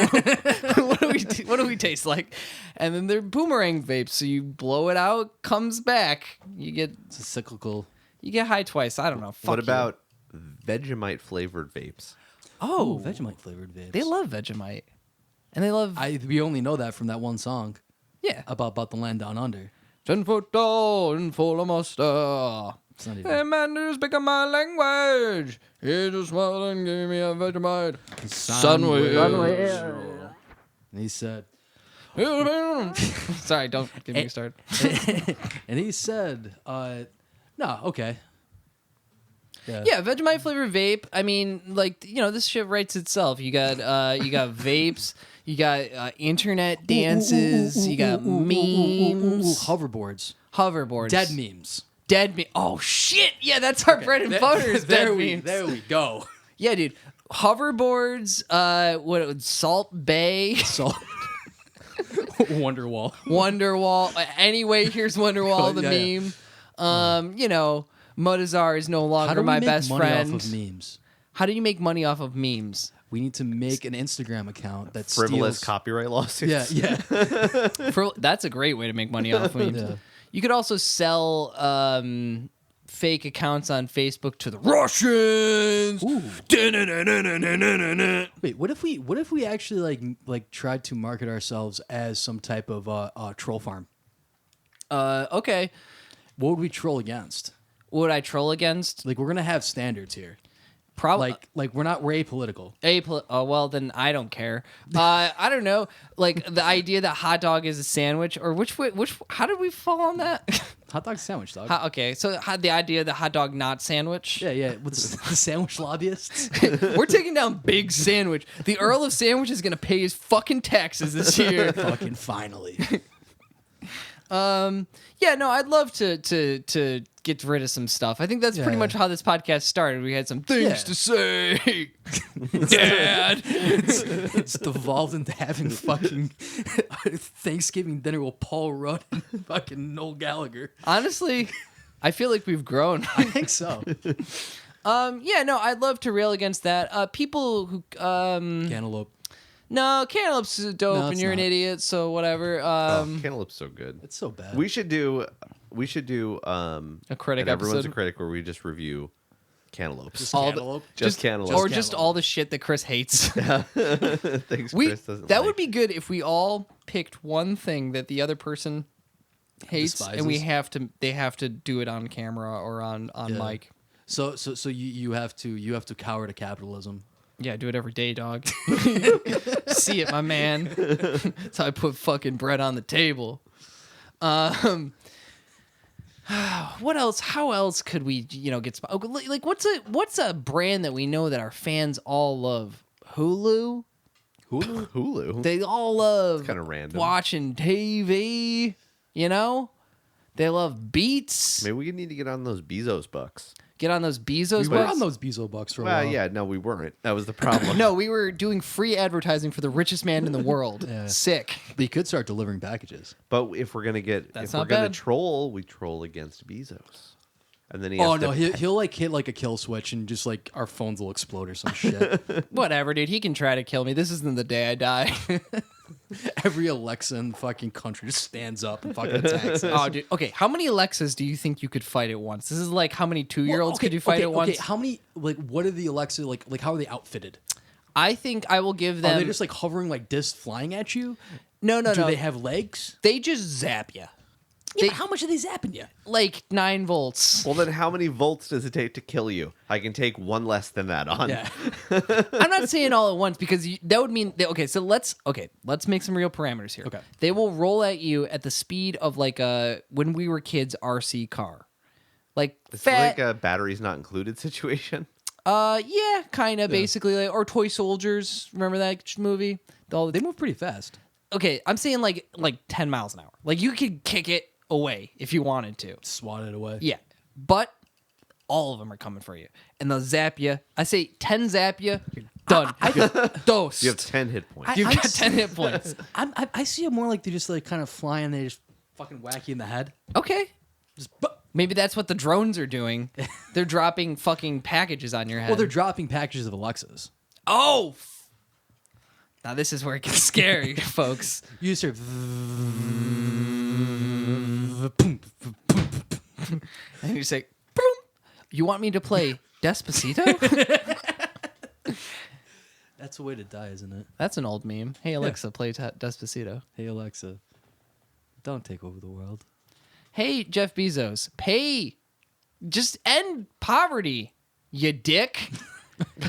What do we taste like? And then they're boomerang vapes. So you blow it out, comes back. You get It's a cyclical. high twice. I don't know. Fuck What you. about Vegemite flavored vapes? Oh, Vegemite flavored vapes. They love Vegemite, and they love We only know that from that one song yeah. about the land down under. 10 foot tall and full of mustard. It's not even. Hey man, you speak my language. He just smiled and gave me a Vegemite sandwich. And he said, Sorry, don't get me started. and he said, no, okay. Yeah, Vegemite flavored vape. I mean, like, you know, this shit writes itself. You got vapes. You got internet dances. You got memes. Hoverboards. Hoverboards. Dead memes. Dead meme. Oh shit! Yeah, that's our bread and butter. Is dead memes. There we go. Yeah, dude. Hoverboards. Salt Bay. So, Wonderwall. Wonderwall. Anyway, here's Wonderwall, the Yeah, yeah. meme. You know, Mudazar is no How longer do we my make best money friend. off of memes? How do you make money off of memes? We need to make an Instagram account that Frivolous steals. copyright lawsuits. Yeah, yeah. That's a great way to make money off memes. Yeah. You could also sell fake accounts on Facebook to the Russians. Wait, what if we actually like tried to market ourselves as some type of troll farm? Okay. What would we troll against? What would I troll against? Like we're gonna have standards here. Probably Like we're apolitical. oh well, then I don't care. I don't know. Like the idea that hot dog is a sandwich, or how did we fall on that? Hot dog sandwich, dog. Okay, so the idea that hot dog not sandwich. Yeah. With the sandwich lobbyists. We're taking down Big Sandwich. The Earl of Sandwich is gonna pay his fucking taxes this year. Fucking finally. Yeah, no, I'd love to get rid of some stuff. I think that's pretty Yeah. much how this podcast started. We had some things Yeah. to say. Dad. It's devolved into having fucking Thanksgiving dinner with Paul Rudd and fucking Noel Gallagher. Honestly, I feel like we've grown. I think so. Yeah, no, I'd love to rail against that. People who Cantaloupe. no, Cantaloupe's dope No, and it's you're an not. idiot, so whatever. Oh, Cantaloupe's so good. It's so bad. We should do A critic and everyone's episode? a critic where we just review cantaloupes. Just all the- cantaloupe. Just cantaloupe. or Just just Cantaloupe. all the shit that Chris hates. Things We Chris doesn't that like. would be good if we all picked one thing that the other person hates, and Despises. they have to do it on camera or on Yeah. mic. So you have to cower to capitalism. Yeah, do it every day, dog. See it, my man. That's how I put fucking bread on the table. What else? How else could we, get like what's a brand that we know that our fans all love? Hulu. Hulu. They all love kinda random. watching TV. They love Beats. Maybe we need to get on those Bezos bucks. Get on those Bezos We were bucks. on those Bezo bucks for a Well, while. yeah, no, we weren't. That was the problem. No, we were doing free advertising for the richest man in the world. Yeah. Sick. They could start delivering packages. But if we're gonna That's if we're not gonna bad. troll, we troll against Bezos, and then he has Oh to, no, he'll like hit like a kill switch and just like our phones will explode or some shit. Whatever, dude. He can try to kill me. This isn't the day I die. Every Alexa in the fucking country just stands up and fucking attacks us. Oh, dude. Okay, how many Alexas do you think you could fight at once? This is like how many 2-year-olds could you fight at once? Okay, how many what are the Alexa like how are they outfitted? I think I will give them. Are they just like hovering like discs flying at you? no. Do they have legs? They just zap you. Yeah, but how much are they zapping you? Like 9 volts. Well, then how many volts does it take to kill you? I can take one less than that on. Yeah. I'm not saying all at once because that would mean so let's make some real parameters here. Okay. They will roll at you at the speed of like a when we were kids RC car. Like It's fat like a batteries not included situation. yeah, kind of basically like, or Toy Soldiers, remember that movie? They move pretty fast. Okay, I'm saying like 10 miles an hour. Like you could kick it away if you wanted to. Swat it away. Yeah. But all of them are coming for you. And they'll zap you. I say 10 zap you, you're done. Dosed. You have 10 hit points. You've I'm got s- 10 hit points. I see it more like they just like kind of fly and they just fucking whack you in the head. Okay. Just Maybe that's what the drones are doing. They're dropping fucking packages on your head. well, they're dropping packages of Alexas. Oh! Now this is where it gets scary, folks. You just hear And you say, "Boom. You want me to play Despacito? That's a way to die, isn't it? That's an old meme. Hey, Alexa, play Despacito. Hey Alexa, don't take over the world. Hey, Jeff Bezos, pay. Just end poverty, you dick.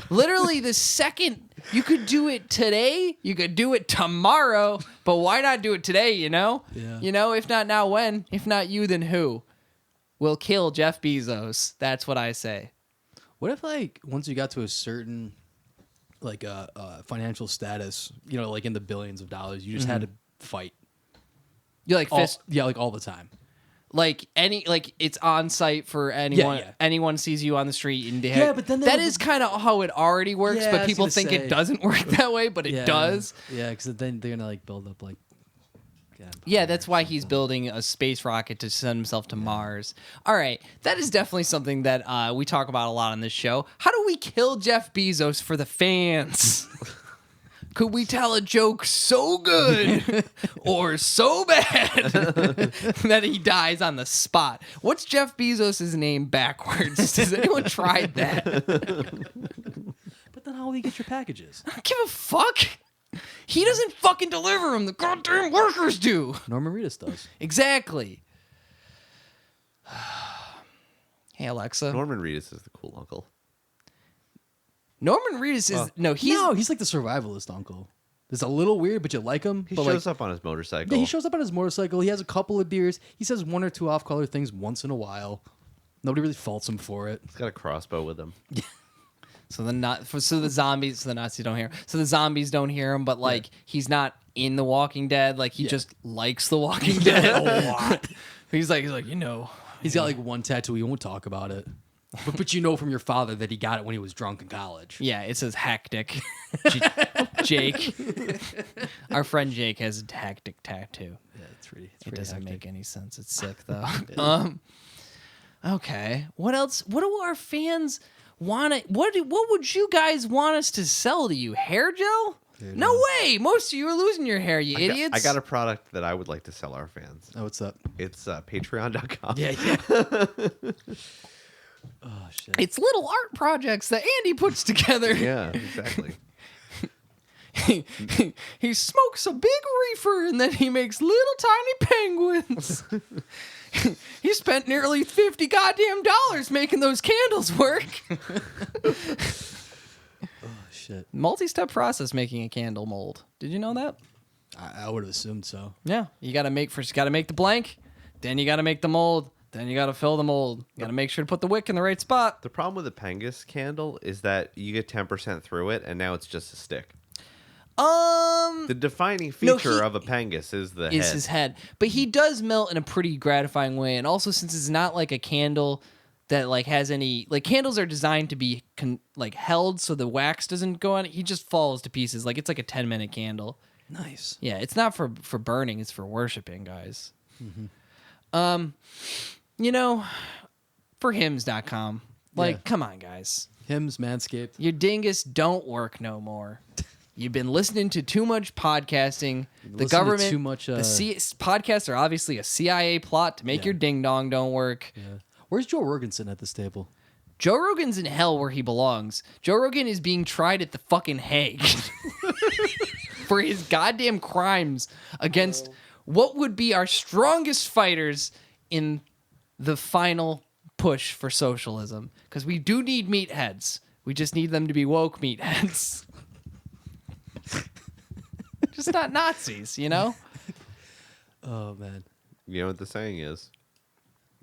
Literally, the second you could do it today, you could do it tomorrow, but why not do it today, Yeah. If not now, when? If not you, then who? Will kill Jeff Bezos. That's what I say. What if like once you got to a certain like financial status, like in the billions of dollars, you just had to fight. You like fist, Like all the time. like it's on site for anyone. yeah. Anyone sees you on the street, and but then that there- is kind of how it already works. Yeah, I but was people gonna think say. it doesn't work that way, but it does. Yeah, because then they're gonna like build up like Yeah, that's why he's building a space rocket to send himself to Mars. All right, that is definitely something that we talk about a lot on this show. How do we kill Jeff Bezos for the fans? Could we tell a joke so good or so bad that he dies on the spot? What's Jeff Bezos' name backwards? Has anyone tried that? But then how will you get your packages? I don't give a fuck. He doesn't fucking deliver them. The goddamn workers do. Norman Reedus does. Exactly. Hey, Alexa. Norman Reedus is the cool uncle. Norman Reedus is... he's like the survivalist uncle. It's a little weird, but you like him. He but shows up on his motorcycle. Yeah, he shows up on his motorcycle. He has a couple of beers. He says one or two off-color things once in a while. Nobody really faults him for it. He's got a crossbow with him. So the Nazis don't hear him. So the zombies don't hear him, but like he's not in The Walking Dead. Like he just likes The Walking Dead a lot. He's like, He's got like one tattoo. He won't talk about it. But you know from your father that he got it when he was drunk in college. Yeah, it says hectic. Jake. Our friend Jake has a hectic tattoo. Yeah, it's pretty It doesn't hectic. make any sense. It's sick though. Okay. What else? What do our fans want to? What would you guys want us to sell to you? Hair gel? No way! Most of you are losing your hair, you idiots. I got a product that I would like to sell our fans. Oh, what's up? It's patreon.com. Yeah. Oh, shit. It's little art projects that Andy puts together. Yeah, exactly. He smokes a big reefer and then he makes little tiny penguins. He spent nearly $50 goddamn making those candles work. Oh, shit. Multi-step process making a candle mold. Did you know that? I would have assumed so. Yeah. You gotta make the blank, then you gotta make the mold, then you gotta fill the mold. You gotta make sure to put the wick in the right spot. The problem with the Pengus candle is that you get 10% through it, and now it's just a stick. The defining feature of a Pengus is the head. His head. But he does melt in a pretty gratifying way. And also, since it's not like a candle that like has any... Like, candles are designed to be held so the wax doesn't go on it. He just falls to pieces. Like, it's like a 10-minute candle. Nice. Yeah, it's not for burning. It's for worshiping, guys. Mm-hmm. For hymns.com. Like, come on, guys. Hymns, Manscaped. Your dingus don't work no more. You've been listening to too much podcasting. The government, too much. Podcasts are obviously a CIA plot to make your ding dong don't work. Yeah. Where's Joe Rogan sitting at this table? Joe Rogan's in hell where he belongs. Joe Rogan is being tried at the fucking Hague for his goddamn crimes against what would be our strongest fighters in the final push for socialism. Because we do need meatheads. We just need them to be woke meatheads. Just not Nazis, you know? Oh, man. You know what the saying is?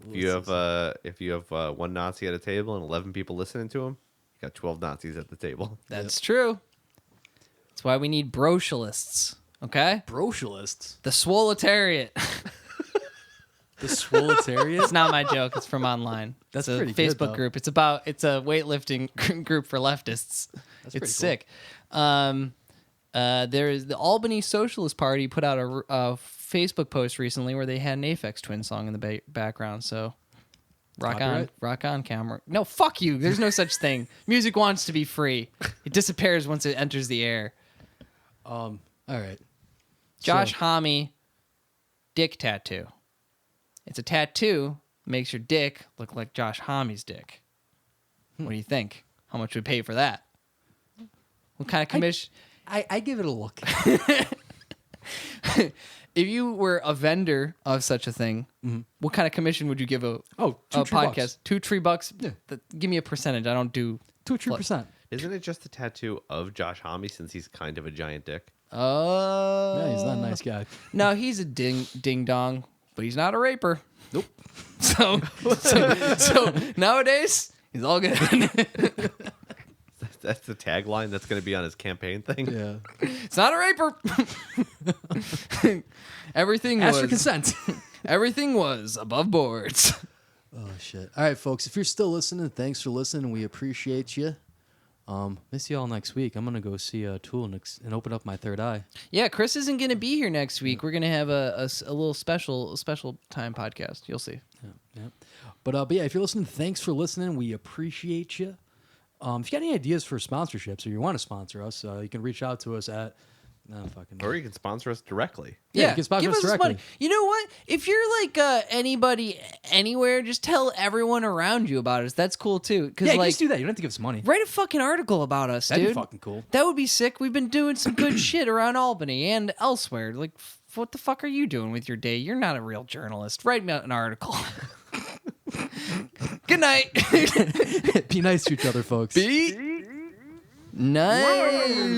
If you have one Nazi at a table and 11 people listening to him, you got 12 Nazis at the table. That's true. That's why we need brocialists, okay? Brocialists? The Swoletariat. The Swoletariat? It's not my joke. It's from online. That's it's a pretty good, Facebook though. group. It's a weightlifting group for leftists. That's pretty It's cool. sick. There is the Albany Socialist Party put out a Facebook post recently where they had an Aphex Twin song in the background. So rock on, camera. No, fuck you. There's no such thing. Music wants to be free. It disappears once it enters the air. All right. Josh So- Homme dick tattoo. It's a tattoo that makes your dick look like Josh Homme's dick. What do you think? How much would pay for that? What kind of commission? I give it a look. If you were a vendor of such a thing, what kind of commission would you give a $2 podcast? bucks. $2-3. Yeah. Give me a percentage. I don't do 2 or 3%. Isn't it just a tattoo of Josh Homme since he's kind of a giant dick? Yeah, he's not a nice guy. No, he's a ding dong, but he's not a raper. Nope. So nowadays he's all good. That's the tagline that's going to be on his campaign thing. Yeah. It's not a raper. Everything Ask for was consent. everything was above boards. Oh, shit. All right, folks. If you're still listening, thanks for listening. We appreciate you. Miss you all next week. I'm gonna go see Tool and open up my third eye. Yeah, Chris isn't going to be here next week. We're going to have a little special time podcast. You'll see. Yeah. But yeah, if you're listening, thanks for listening. We appreciate you. If you got any ideas for sponsorships or you want to sponsor us, you can reach out to us at. Or you can sponsor us directly. Yeah, you can sponsor give us us directly. money. You know what? If you're like anybody anywhere, just tell everyone around you about us. That's cool too. Yeah, you like, just do that. You don't have to give us money. write a fucking article about us, That'd dude. be fucking cool. That would be sick. We've been doing some good shit around Albany and elsewhere. Like, what the fuck are you doing with your day? You're not a real journalist. Write me an article. Good night. Be nice to each other, folks. Be nice.